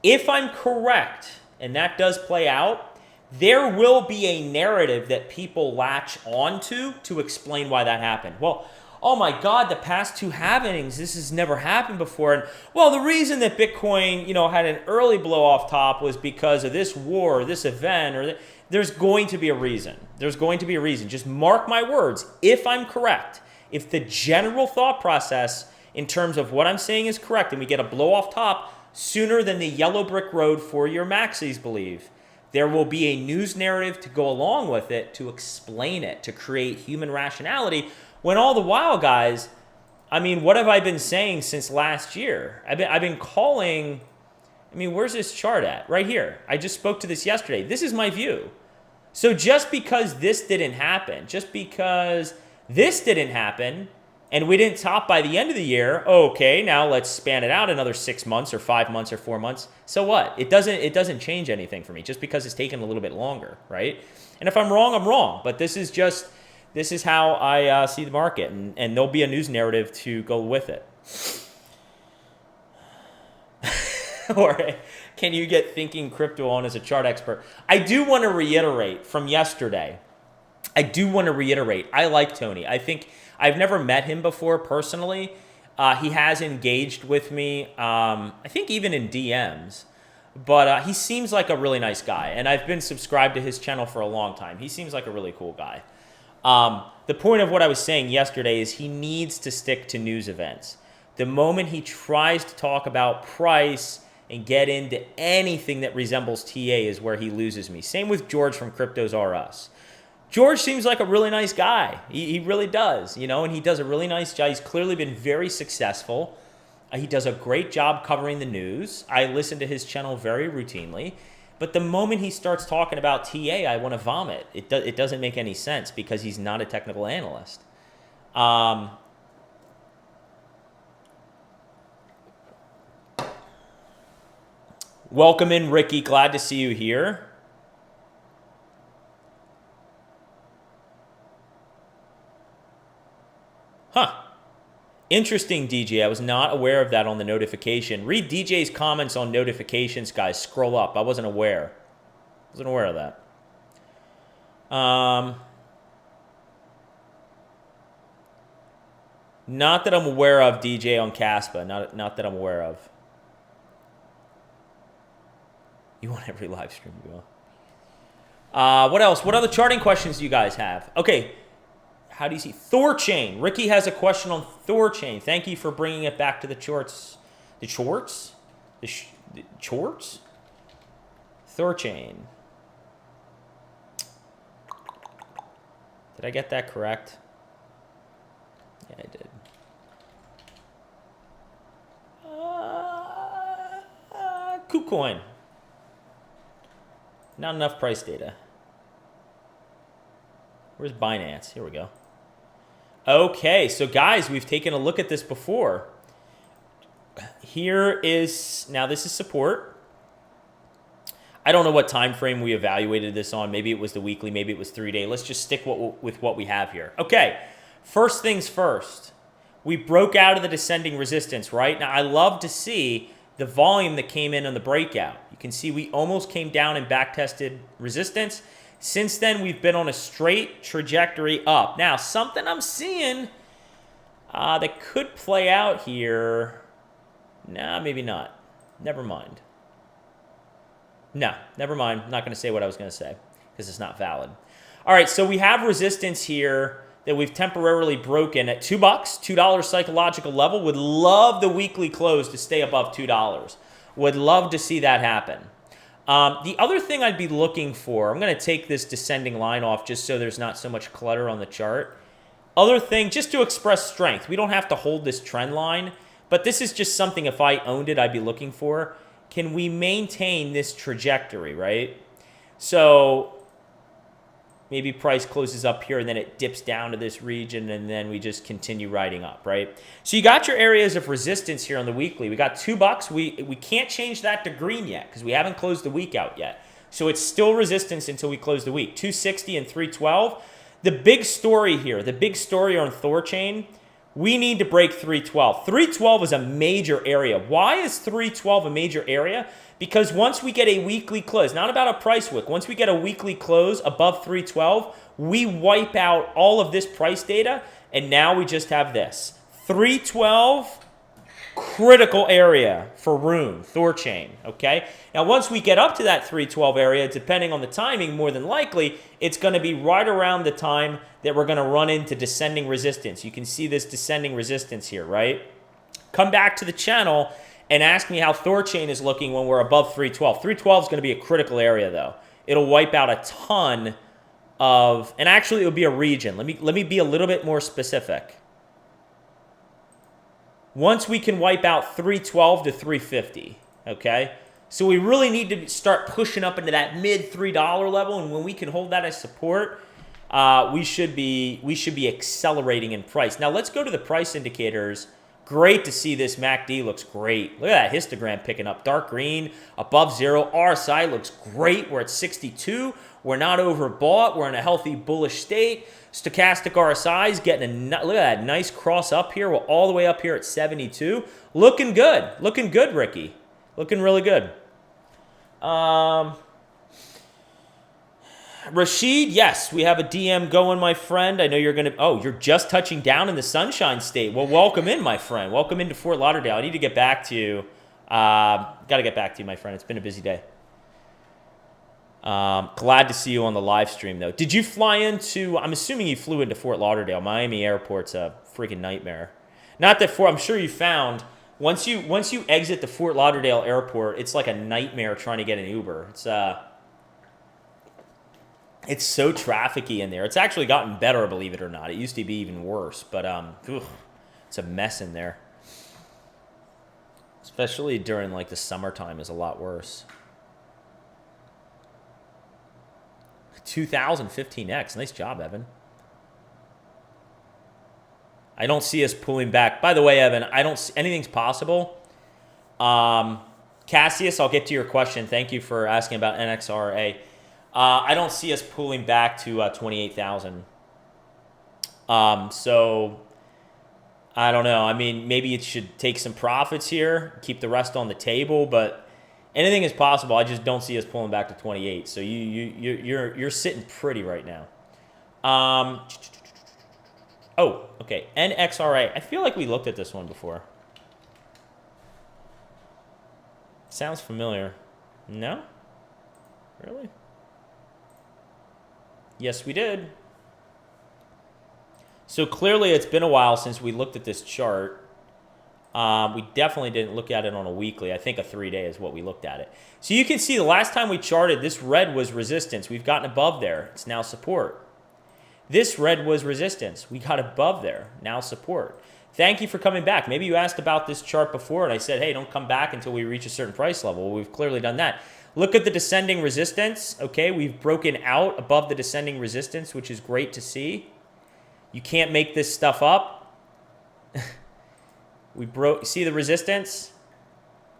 If I'm correct, and that does play out, there will be a narrative that people latch onto to explain why that happened. Well, oh my God, the past two halvings, this has never happened before. And well, the reason that Bitcoin, had an early blow off top was because of this war, or this event, or there's going to be a reason. There's going to be a reason. Just mark my words. If I'm correct, if the general thought process in terms of what I'm saying is correct, and we get a blow off top sooner than the yellow brick road for your maxis believe, there will be a news narrative to go along with it to explain it, to create human rationality. When all the while, guys, I mean, what have I been saying since last year? I've been calling, where's this chart at? Right here. I just spoke to this yesterday. This is my view. So just because this didn't happen, and we didn't top by the end of the year, okay, now let's span it out another 6 months or 5 months or 4 months. So what? It doesn't change anything for me just because it's taken a little bit longer, right? And if I'm wrong, I'm wrong. But this is how I see the market, and there'll be a news narrative to go with it. Or can you get thinking crypto on as a chart expert? I do want to reiterate from yesterday. I like Tony. I think I've never met him before personally. He has engaged with me, I think even in DMs. But he seems like a really nice guy. And I've been subscribed to his channel for a long time. He seems like a really cool guy. The point of what I was saying yesterday is he needs to stick to news events. The moment he tries to talk about price and get into anything that resembles TA is where he loses me. Same with George from Cryptos R Us. George seems like a really nice guy. He really does, and he does a really nice job. He's clearly been very successful. He does a great job covering the news. I listen to his channel very routinely. But the moment he starts talking about TA, I want to vomit. It doesn't make any sense because he's not a technical analyst. Welcome in, Ricky. Glad to see you here. Huh. Interesting, DJ. I was not aware of that on the notification. Read DJ's comments on notifications, guys. Scroll up. I wasn't aware. Wasn't aware of that. Not that I'm aware of, DJ, on Caspa. Not that I'm aware of. You want every live stream to go. What else? What other charting questions do you guys have? Okay. How do you see Thorchain? Ricky has a question on Thorchain. Thank you for bringing it back to the charts. The charts? The charts? Thorchain. Did I get that correct? Yeah, I did. KuCoin. Not enough price data. Where's Binance? Here we go. Okay, so guys, we've taken a look at this before. Here is, now this is support. I don't know what time frame we evaluated this on. Maybe it was the weekly, maybe it was 3-day. Let's just stick with what we have here. Okay, first things first. We broke out of the descending resistance, right? Now, I love to see the volume that came in on the breakout. You can see we almost came down and back-tested resistance. Since then, we've been on a straight trajectory up. Now, something I'm seeing that could play out here. Nah, maybe not. Never mind. No, never mind. I'm not going to say what I was going to say because it's not valid. All right, so we have resistance here that we've temporarily broken at $2, $2 psychological level. Would love the weekly close to stay above $2. Would love to see that happen. The other thing I'd be looking for, I'm going to take this descending line off just so there's not so much clutter on the chart. Other thing, just to express strength. We don't have to hold this trend line, but this is just something if I owned it, I'd be looking for. Can we maintain this trajectory, right? So maybe price closes up here and then it dips down to this region and then we just continue riding up, right? So you got your areas of resistance here on the weekly. We got $2. We can't change that to green yet because we haven't closed the week out yet. So it's still resistance until we close the week. 260 and 312. The big story here, the big story on Thorchain, we need to break 312. 312 is a major area. Why is 312 a major area? Because once we get a weekly close, not about a price wick, once we get a weekly close above 312, we wipe out all of this price data, and now we just have this. 312, critical area for Rune, Thorchain, okay? Now, once we get up to that 312 area, depending on the timing, more than likely, it's going to be right around the time that we're going to run into descending resistance. You can see this descending resistance here, right? Come back to the channel and ask me how Thorchain is looking when we're above 312. 312 is going to be a critical area, though. It'll wipe out a ton of, and actually it'll be a region. Let me be a little bit more specific. Once we can wipe out 312 to 350, okay? So we really need to start pushing up into that mid $3 level, and when we can hold that as support, we should be accelerating in price. Now let's go to the price indicators. Great to see this MACD looks great. Look at that histogram picking up. Dark green, above zero. RSI looks great. We're at 62. We're not overbought. We're in a healthy bullish state. Stochastic RSI is getting look at that nice cross up here. We're all the way up here at 72. Looking good. Looking good, Ricky. Looking really good. Rashid, yes, we have a DM going, my friend. I know you're going to... Oh, you're just touching down in the Sunshine State. Well, welcome in, my friend. Welcome into Fort Lauderdale. I need to get back to you. Got to get back to you, my friend. It's been a busy day. Glad to see you on the live stream, though. Did you fly into... I'm assuming you flew into Fort Lauderdale. Miami Airport's a freaking nightmare. Not that I'm sure you found... Once you exit the Fort Lauderdale Airport, it's like a nightmare trying to get an Uber. It's so trafficy in there. It's actually gotten better, believe it or not. It used to be even worse, but it's a mess in there. Especially during like the summertime is a lot worse. 2015X. Nice job, Evan. I don't see us pulling back. By the way, Evan, I don't see anything's possible. Cassius, I'll get to your question. Thank you for asking about NXRA. I don't see us pulling back to 28,000. So I don't know. I mean, maybe it should take some profits here, keep the rest on the table, but anything is possible. I just don't see us pulling back to 28. So you're sitting pretty right now. Oh, okay. NXRA. I feel like we looked at this one before. Sounds familiar. No? Really? Yes, we did. So clearly it's been a while since we looked at this chart. We definitely didn't look at it on a weekly. I think a 3-day is what we looked at it. So you can see the last time we charted, this red was resistance. We've gotten above there. It's now support. This red was resistance. We got above there. Now support. Thank you for coming back. Maybe you asked about this chart before and I said, hey, don't come back until we reach a certain price level. Well, we've clearly done that. Look at the descending resistance. Okay, we've broken out above the descending resistance, which is great to see. You can't make this stuff up. See the resistance?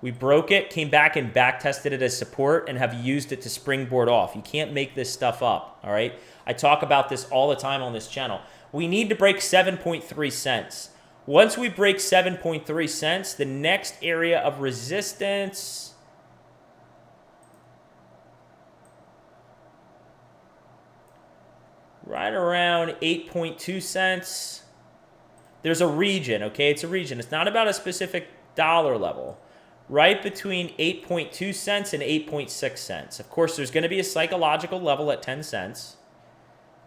We broke it, came back and back tested it as support and have used it to springboard off. You can't make this stuff up, all right? I talk about this all the time on this channel. We need to break 7.3 cents. Once we break 7.3 cents, the next area of resistance... right around 8.2 cents. There's a region, okay? It's a region. It's not about a specific dollar level. Right between 8.2 cents and 8.6 cents. Of course, there's going to be a psychological level at 10 cents.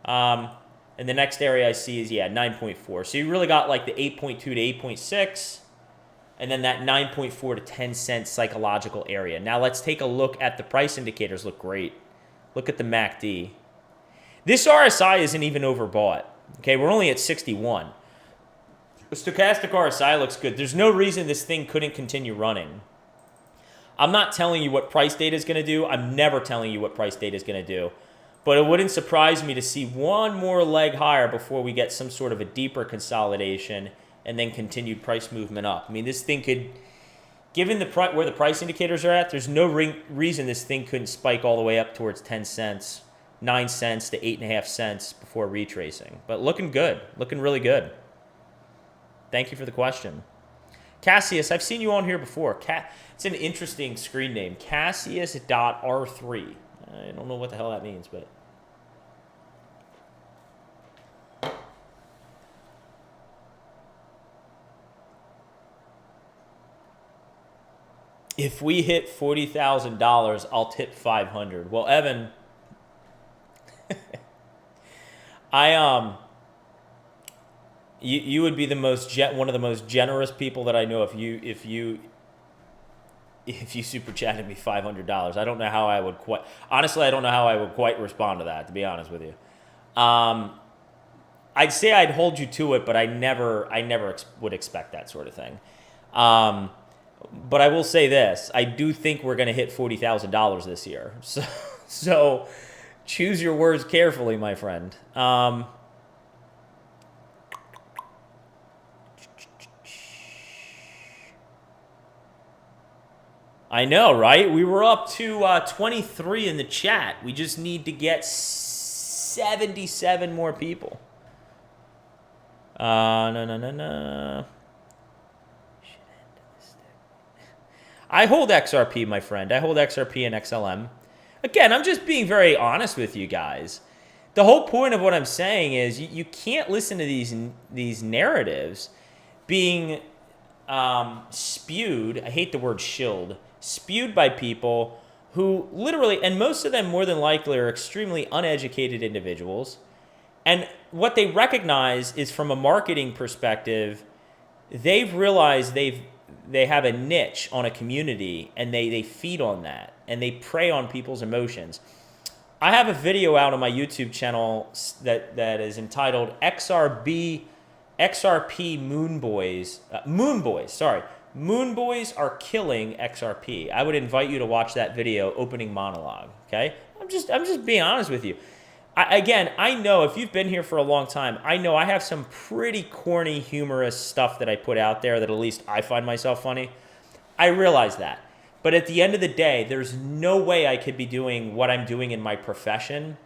And the next area I see is, 9.4. So you really got like the 8.2 to 8.6. And then that 9.4 to 10 cent psychological area. Now let's take a look at the price indicators. Look great. Look at the MACD. This RSI isn't even overbought. Okay, we're only at 61. The stochastic RSI looks good. There's no reason this thing couldn't continue running. I'm not telling you what price data is going to do. I'm never telling you what price data is going to do. But it wouldn't surprise me to see one more leg higher before we get some sort of a deeper consolidation and then continued price movement up. I mean, this thing could, given where the price indicators are at, there's no reason this thing couldn't spike all the way up towards 10 cents. 9 cents to 8.5 cents before retracing. But looking good. Looking really good. Thank you for the question. Cassius, I've seen you on here before. It's an interesting screen name. Cassius.R3. I don't know what the hell that means, but... If we hit $40,000, I'll tip $500. Well, Evan... you would be the one of the most generous people that I know if you super chatted me $500. I don't know how I would quite respond to that, to be honest with you. I'd say I'd hold you to it, but I never would expect that sort of thing. But I will say this, I do think we're going to hit $40,000 this year. So Choose your words carefully, my friend. I know, right? We were up to 23 in the chat. We just need to get 77 more people. No. I hold XRP, my friend. I hold XRP and XLM. Again, I'm just being very honest with you guys. The whole point of what I'm saying is you can't listen to these narratives being spewed. I hate the word shilled. Spewed by people who literally, and most of them more than likely are extremely uneducated individuals. And what they recognize is from a marketing perspective, they've realized they have a niche on a community and they feed on that and they prey on people's emotions. I have a video out on my YouTube channel that is entitled XRP Moon Boys are killing XRP. I would invite you to watch that video, opening monologue. Okay, I'm just being honest with you. I know if you've been here for a long time, I know I have some pretty corny, humorous stuff that I put out there that at least I find myself funny. I realize that. But at the end of the day, there's no way I could be doing what I'm doing in my profession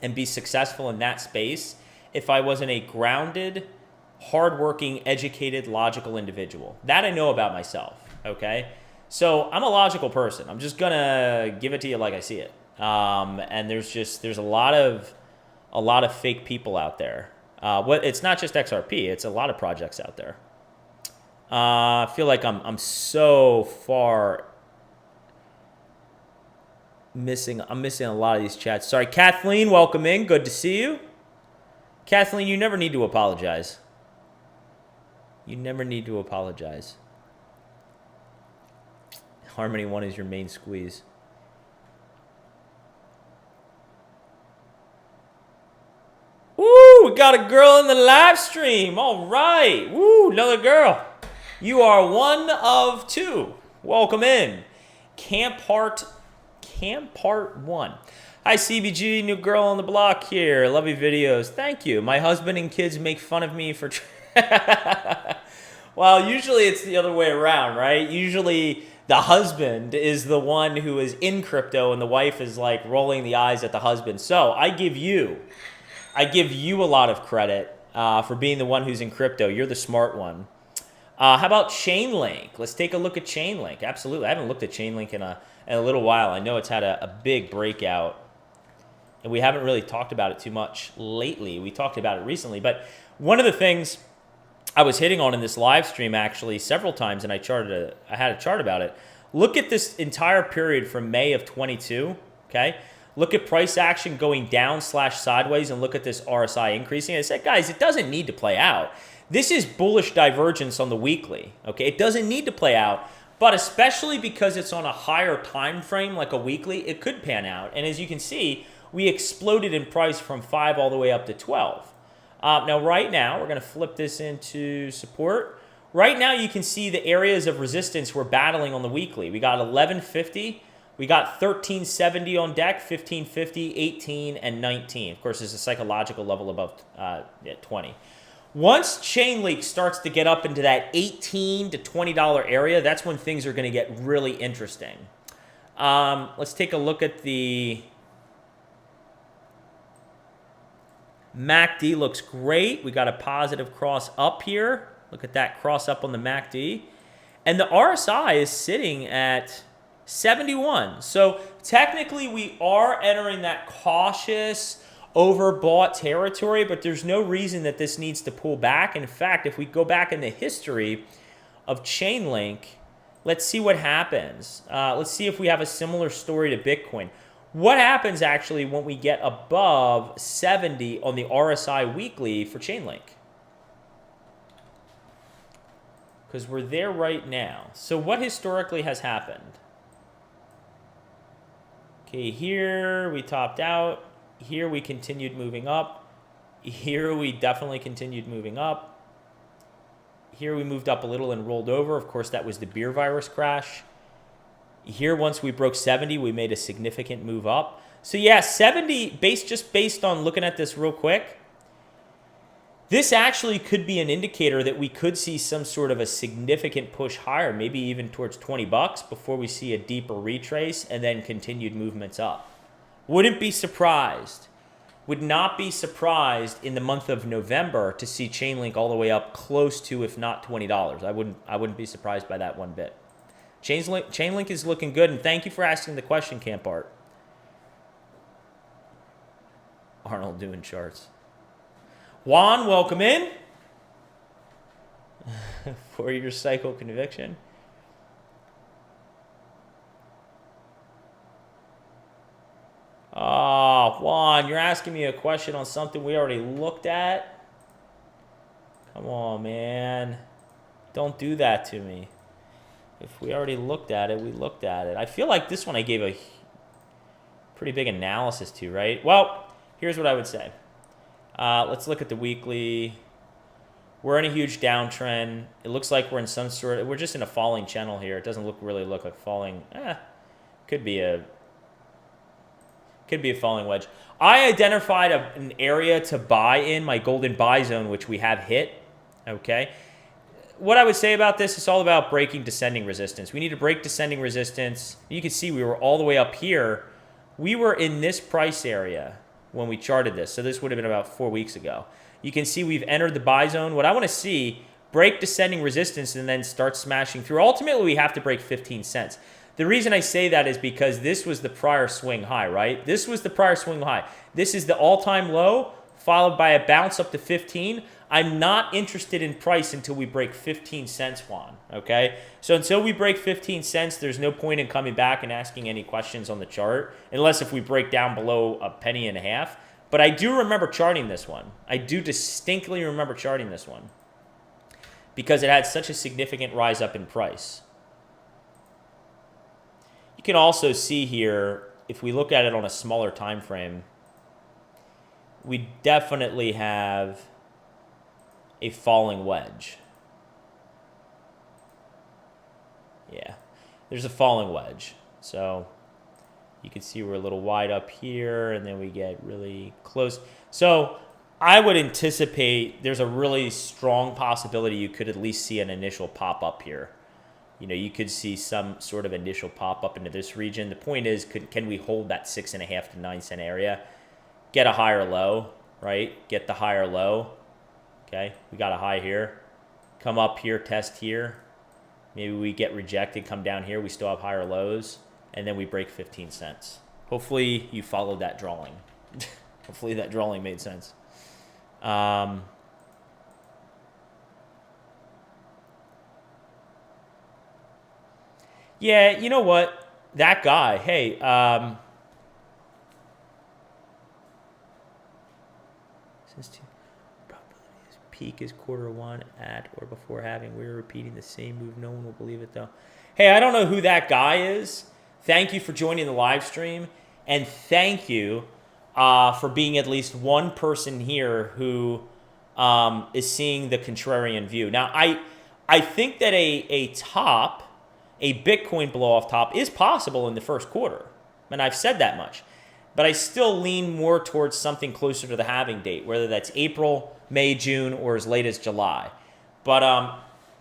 and be successful in that space if I wasn't a grounded, hardworking, educated, logical individual. That I know about myself, okay? So I'm a logical person. I'm just gonna give it to you like I see it. And there's a lot of fake people out there. It's not just XRP, it's a lot of projects out there. I feel like I'm so far missing. I'm missing a lot of these chats. Sorry, Kathleen, welcome in. Good to see you. Kathleen, you never need to apologize. You never need to apologize. Harmony 1 is your main squeeze. Woo, we got a girl in the live stream. All right. Woo, another girl. You are one of two. Welcome in. Camp Part 1. Hi, CBG, new girl on the block here. Love your videos. Thank you. My husband and kids make fun of me for... Well, usually it's the other way around, right? Usually the husband is the one who is in crypto and the wife is like rolling the eyes at the husband. So I give you a lot of credit for being the one who's in crypto. You're the smart one. How about Chainlink? Let's take a look at Chainlink. Absolutely. I haven't looked at Chainlink in a little while. I know it's had a big breakout, and we haven't really talked about it too much lately. We talked about it recently, but one of the things I was hitting on in this live stream actually several times, and I had a chart about it. Look at this entire period from May of 22, okay? Look at price action going down / sideways, and look at this RSI increasing. I said, guys, it doesn't need to play out. This is bullish divergence on the weekly, okay? It doesn't need to play out, but especially because it's on a higher time frame like a weekly, it could pan out. And as you can see, we exploded in price from 5 all the way up to 12. Now, right now, we're going to flip this into support. Right now, you can see the areas of resistance we're battling on the weekly. We got 1150. We got 1370 on deck, 1550, 18, and 19. Of course, there's a psychological level above 20. Once Chainlink starts to get up into that $18 to $20 area, that's when things are going to get really interesting. Let's take a look at the MACD. Looks great. We got a positive cross up here. Look at that cross up on the MACD. And the RSI is sitting at 71. So technically we are entering that cautious, overbought territory, but there's no reason that this needs to pull back. In fact, if we go back in the history of Chainlink, let's see what happens. Let's see if we have a similar story to Bitcoin. What happens actually when we get above 70 on the RSI weekly for Chainlink? Because we're there right now. So what historically has happened? Okay, here we topped out. Here we continued moving up. Here we definitely continued moving up. Here we moved up a little and rolled over. Of course, that was the beer virus crash. Here, once we broke 70, we made a significant move up. So yeah, 70 just based on looking at this real quick. This actually could be an indicator that we could see some sort of a significant push higher, maybe even towards $20 before we see a deeper retrace and then continued movements up. Wouldn't be surprised. Would not be surprised in the month of November to see Chainlink all the way up close to, if not $20. I wouldn't be surprised by that one bit. Chainlink is looking good, and thank you for asking the question, Camp Art. Arnold doing charts. Juan, welcome in. For your cycle conviction. Oh, Juan, you're asking me a question on something we already looked at? Come on, man. Don't do that to me. If we already looked at it, we looked at it. I feel like this one I gave a pretty big analysis to, right? Well, here's what I would say. Let's look at the weekly. We're in a huge downtrend. It looks like we're in some sort of, we're just in a falling channel here. It doesn't really look like falling. Could be a falling wedge. I identified an area to buy in, my golden buy zone, which we have hit. Okay. What I would say about this is all about breaking descending resistance. We need to break descending resistance. You can see we were all the way up here. We were in this price area when we charted this. So this would have been about 4 weeks ago. You can see we've entered the buy zone. What I want to see, break descending resistance and then start smashing through. Ultimately, we have to break 15 cents. The reason I say that is because this was the prior swing high, right? This was the prior swing high. This is the all-time low, followed by a bounce up to 15. I'm not interested in price until we break 15 cents, Juan, okay? So until we break 15 cents, there's no point in coming back and asking any questions on the chart, unless if we break down below a penny and a half. But I do remember charting this one. I do distinctly remember charting this one because it had such a significant rise up in price. You can also see here, if we look at it on a smaller time frame, we definitely have a falling wedge. Yeah, there's a falling wedge. So you can see we're a little wide up here, and then we get really close. So I would anticipate there's a really strong possibility you could at least see an initial pop up here. You know, you could see some sort of initial pop up into this region. The point is, can we hold that 6.5 to 9 cent area? Get a higher low, right? Get the higher low. Okay, we got a high here. Come up here, test here. Maybe we get rejected, come down here. We still have higher lows. And then we break 15 cents. Hopefully you followed that drawing. Hopefully that drawing made sense. Yeah, you know what? That guy, hey, peak is Q1 at or before having. We're repeating the same move. No one will believe it though. Hey, I don't know who that guy is. Thank you for joining the live stream, and thank you for being at least one person here who is seeing the contrarian view. Now, I think that a Bitcoin blow off top is possible in the first quarter, and I've said that much. But I still lean more towards something closer to the halving date, whether that's April, May, June, or as late as July. But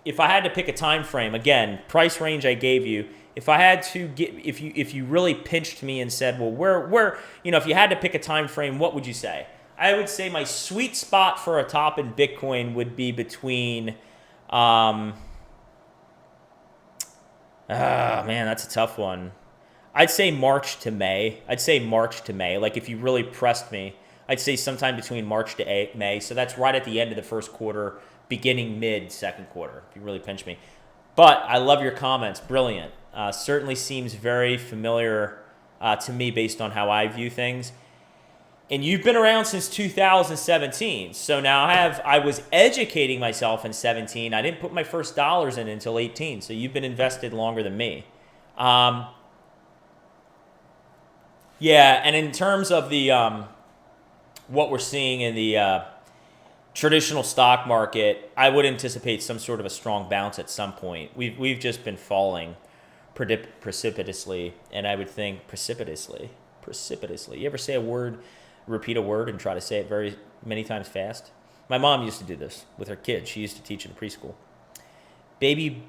if I had to pick a time frame, again, price range I gave you. If I had to get, if you really pinched me and said, well, where if you had to pick a time frame, what would you say? I would say my sweet spot for a top in Bitcoin would be between, man, that's a tough one. I'd say March to May. Like if you really pressed me, I'd say sometime between March to May. So that's right at the end of the first quarter, beginning mid second quarter, if you really pinch me. But I love your comments. Brilliant. Certainly seems very familiar to me based on how I view things. And you've been around since 2017. So now I was educating myself in 17. I didn't put my first dollars in until 18. So you've been invested longer than me. Yeah, and in terms of the what we're seeing in the traditional stock market, I would anticipate some sort of a strong bounce at some point. We've just been falling precipitously, and I would think precipitously. Precipitously. You ever say a word, repeat a word, and try to say it very many times fast? My mom used to do this with her kids. She used to teach in preschool. Baby,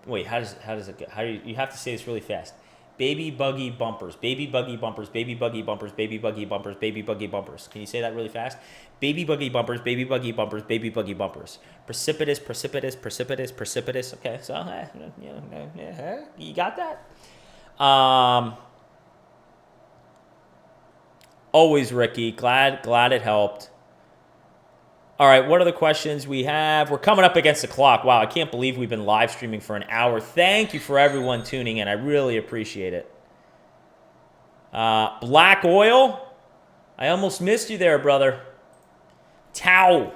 wait, how does it go? How do you have to say this really fast? Baby buggy bumpers, baby buggy bumpers, baby buggy bumpers, baby buggy bumpers, baby buggy bumpers. Can you say that really fast? Baby buggy bumpers, baby buggy bumpers, baby buggy bumpers. Precipitous, precipitous, precipitous, precipitous. Okay, so you got that? Always, Ricky. Glad it helped. All right, what are the questions we have? We're coming up against the clock. Wow, I can't believe we've been live streaming for an hour. Thank you for everyone tuning in. I really appreciate it. Black oil. I almost missed you there, brother. Tau.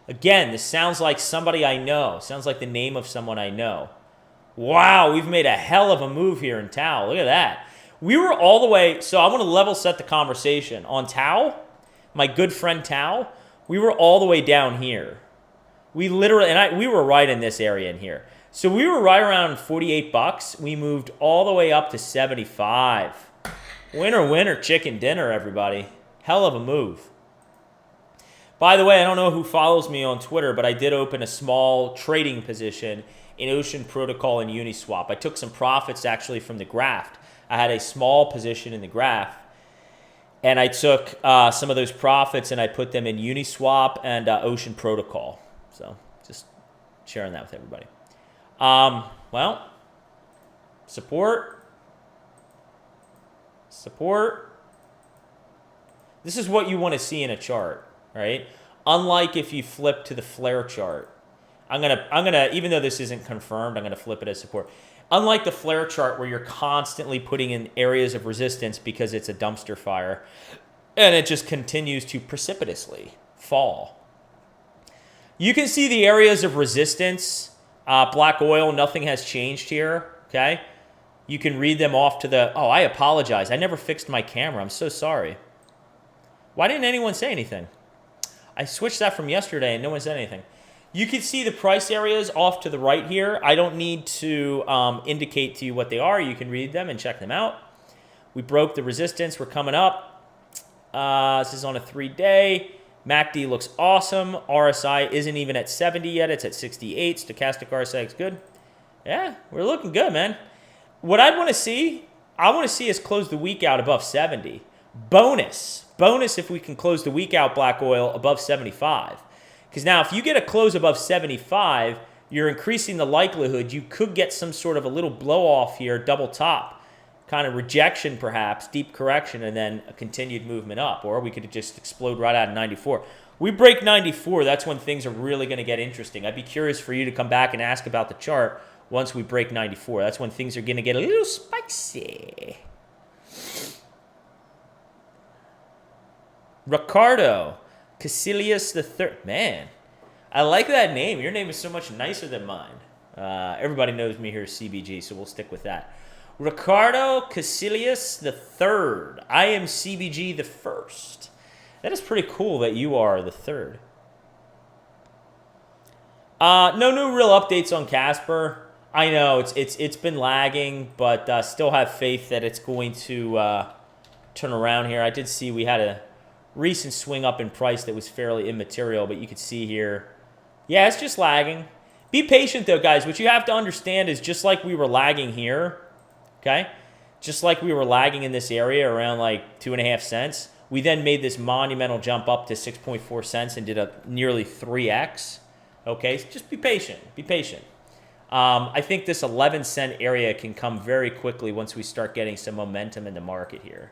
Again, this sounds like somebody I know. Sounds like the name of someone I know. Wow, we've made a hell of a move here in Tau. Look at that. We were all the way, so I want to level set the conversation. On Tau, my good friend Tau, we were all the way down here. We literally, we were right in this area in here. So we were right around 48 bucks. We moved all the way up to 75. Winner, winner, chicken dinner, everybody. Hell of a move. By the way, I don't know who follows me on Twitter, but I did open a small trading position in Ocean Protocol and Uniswap. I took some profits actually from the graft. I had a small position in the graft. And I took some of those profits and I put them in Uniswap and Ocean Protocol. So just sharing that with everybody. Well, support. This is what you want to see in a chart, right? Unlike if you flip to the flare chart. I'm gonna even though this isn't confirmed, I'm gonna flip it as support. Unlike the flare chart where you're constantly putting in areas of resistance because it's a dumpster fire and it just continues to precipitously fall. You can see the areas of resistance. Black oil, nothing has changed here, okay? You can read them off to the, oh, I apologize. I never fixed my camera. I'm so sorry. Why didn't anyone say anything? I switched that from yesterday and no one said anything. You can see the price areas off to the right here. I don't need to indicate to you what they are. You can read them and check them out. We broke the resistance. We're coming up. This is on a 3-day. MACD looks awesome. RSI isn't even at 70 yet. It's at 68. Stochastic RSI is good. Yeah, we're looking good, man. What I'd want to see, I want to see us close the week out above 70. Bonus if we can close the week out, black oil, above 75. Because now if you get a close above 75, you're increasing the likelihood you could get some sort of a little blow off here, double top, kind of rejection perhaps, deep correction, and then a continued movement up. Or we could just explode right out of 94. We break 94, that's when things are really going to get interesting. I'd be curious for you to come back and ask about the chart once we break 94. That's when things are going to get a little spicy. Ricardo Casillas III. Man, I like that name. Your name is so much nicer than mine. Everybody knows me here as CBG, so we'll stick with that. Ricardo Casillas III. I am CBG the first. That is pretty cool that you are the third. No new real updates on Casper. I know it's been lagging, but still have faith that it's going to turn around here. I did see we had a recent swing up in price that was fairly immaterial, but you could see here, yeah, it's just lagging. Be patient though, guys. What you have to understand is just like we were lagging here, okay? Just like we were lagging in this area around like 2.5 cents, we then made this monumental jump up to 6.4 cents and did a nearly 3x, okay? So just be patient, be patient. I think this 11-cent area can come very quickly once we start getting some momentum in the market here.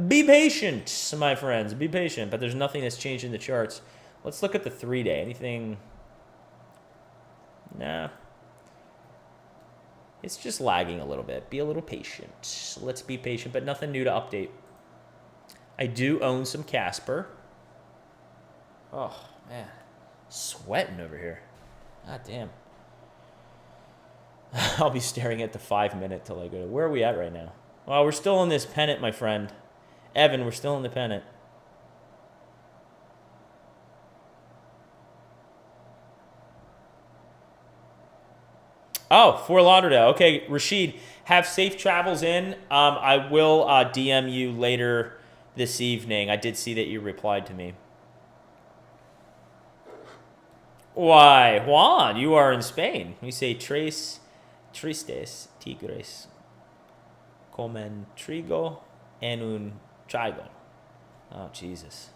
Be patient, my friends. Be patient. But there's nothing that's changed in the charts. Let's look at the 3-day. Anything? Nah. It's just lagging a little bit. Be a little patient. Let's be patient, but nothing new to update. I do own some Casper. Oh, man. Sweating over here. God damn. I'll be staring at the 5-minute till I go to... Where are we at right now? Well, we're still in this pennant, my friend. Evan, we're still in the pennant. Oh, Fort Lauderdale. Okay, Rashid. Have safe travels in. I will DM you later this evening. I did see that you replied to me. Why, Juan, you are in Spain. We say tres tristes tigres comen trigo en un trigo. Oh, Jesus.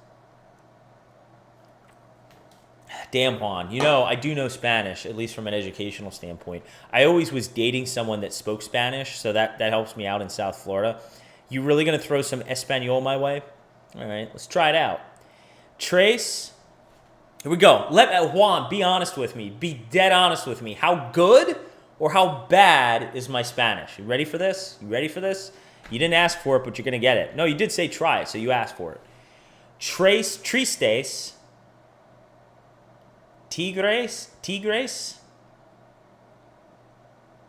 Damn, Juan. You know, I do know Spanish, at least from an educational standpoint. I always was dating someone that spoke Spanish, so that helps me out in South Florida. You really going to throw some Espanol my way? All right, let's try it out. Tres. Here we go. Let Juan be honest with me. Be dead honest with me. How good or how bad is my Spanish? You ready for this? You ready for this? You didn't ask for it, but you're going to get it. No, you did say try, so you asked for it. Tres tristes tigres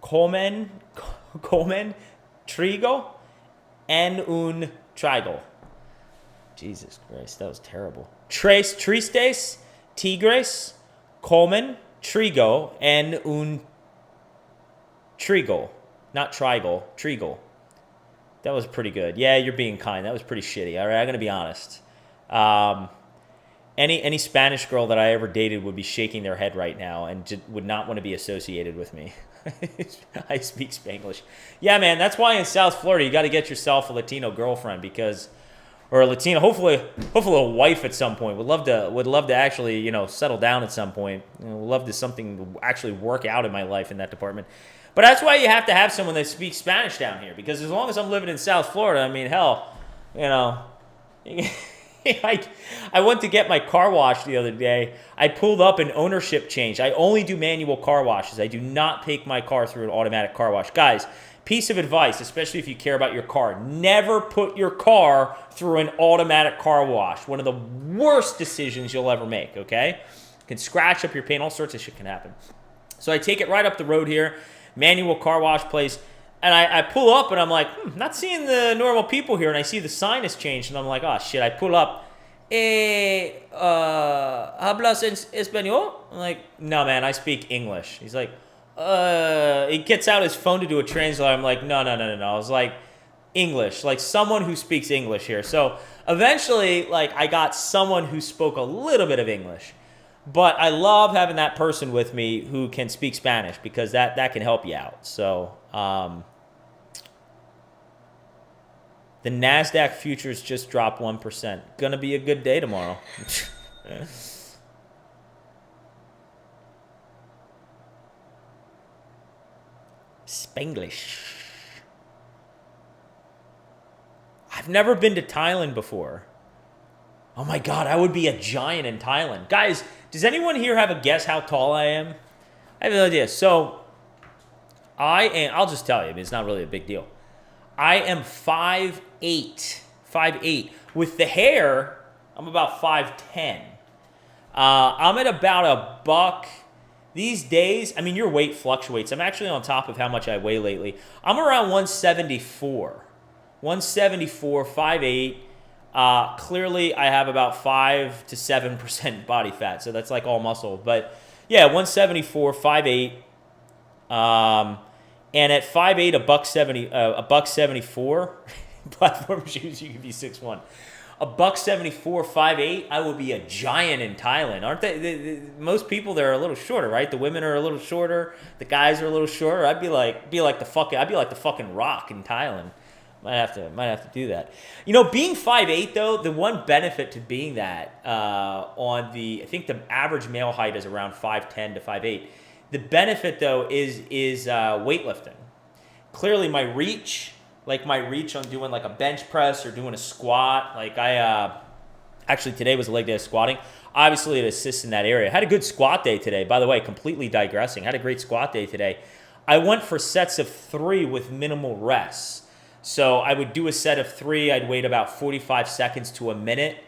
comen trigo en un trigo. Jesus Christ, that was terrible. Tres tristes tigres comen trigo en un trigo. Not trigo, trigo. That was pretty good. Yeah, you're being kind. That was pretty shitty. All right, I'm going to be honest. Any Spanish girl that I ever dated would be shaking their head right now and just would not want to be associated with me. I speak Spanglish. Yeah, man, that's why in South Florida you got to get yourself a Latino girlfriend or a Latino, hopefully a wife at some point. Would love to actually, settle down at some point. Would love to something actually work out in my life in that department. But that's why you have to have someone that speaks Spanish down here, because as long as I'm living in South Florida, I mean, hell, I went to get my car washed the other day. I pulled up an ownership change. I only do manual car washes. I do not take my car through an automatic car wash. Guys, piece of advice, especially if you care about your car. Never put your car through an automatic car wash. One of the worst decisions you'll ever make, okay? It can scratch up your paint. All sorts of shit can happen. So I take it right up the road here, manual car wash place. And I pull up, and I'm like, not seeing the normal people here. And I see the sign has changed, and I'm like, oh, shit. I pull up. ¿Hablas español? I'm like, no, man, I speak English. He's like, he gets out his phone to do a translator. I'm like, no. I was like, English. Like, someone who speaks English here. So eventually, like, I got someone who spoke a little bit of English. But I love having that person with me who can speak Spanish, because that can help you out. So, the NASDAQ futures just dropped 1%. Gonna be a good day tomorrow. Spanglish. I've never been to Thailand before. Oh my God, I would be a giant in Thailand. Guys, does anyone here have a guess how tall I am? I have no idea. So, I'll just tell you, it's not really a big deal. I am 5'8". With the hair, I'm about 5'10". I'm at about a buck. These days, I mean, your weight fluctuates. I'm actually on top of how much I weigh lately. I'm around 174. 174, 5'8". Clearly, I have about 5 to 7% body fat, so that's like all muscle. But yeah, 174, 5'8". And at 5'8", $174, platform shoes, you could be 6'1". $174, 5'8", I would be a giant in Thailand. Aren't they? Most people there are a little shorter, right? The women are a little shorter, the guys are a little shorter. I'd be like the fucking Rock in Thailand. Might have to do that. Being 5'8", though, the one benefit to being that I think the average male height is around 5'10" to 5'8". The benefit, though, is weightlifting. Clearly, my reach on doing like a bench press or doing a squat, like actually today was a leg day of squatting. Obviously, it assists in that area. I had a good squat day today. By the way, completely digressing. I had a great squat day today. I went for sets of 3 with minimal rests. So I would do a set of 3. I'd wait about 45 seconds to a minute.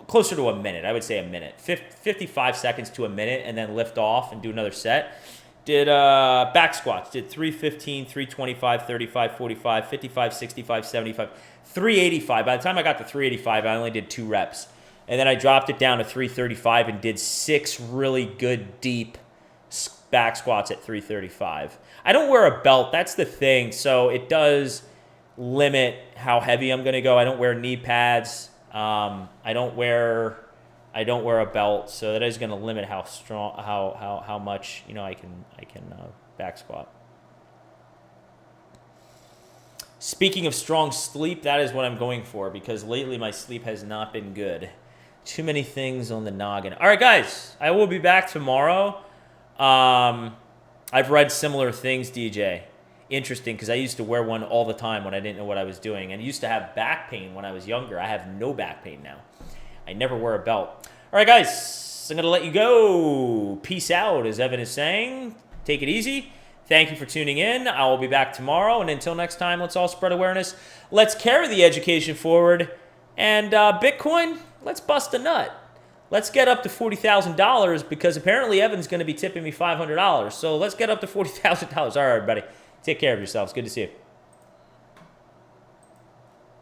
Closer to a minute, I would say a minute. 55 seconds to a minute, and then lift off and do another set. Did back squats. Did 315, 325, 35, 45, 55, 65, 75, 385. By the time I got to 385, I only did 2 reps. And then I dropped it down to 335 and did 6 really good deep back squats at 335. I don't wear a belt. That's the thing. So it does limit how heavy I'm going to go. I don't wear knee pads. I don't wear a belt. So that is going to limit how strong, how much, you know, I can back squat. Speaking of strong sleep, that is what I'm going for because lately my sleep has not been good. Too many things on the noggin. All right, guys, I will be back tomorrow. I've read similar things, DJ. Interesting, because I used to wear one all the time when I didn't know what I was doing. And I used to have back pain when I was younger. I have no back pain now. I never wear a belt. All right, guys, I'm going to let you go. Peace out, as Evan is saying. Take it easy. Thank you for tuning in. I will be back tomorrow. And until next time, let's all spread awareness. Let's carry the education forward. And Bitcoin, let's bust a nut. Let's get up to $40,000 because apparently Evan's going to be tipping me $500. So let's get up to $40,000. All right, everybody. Take care of yourselves. Good to see you.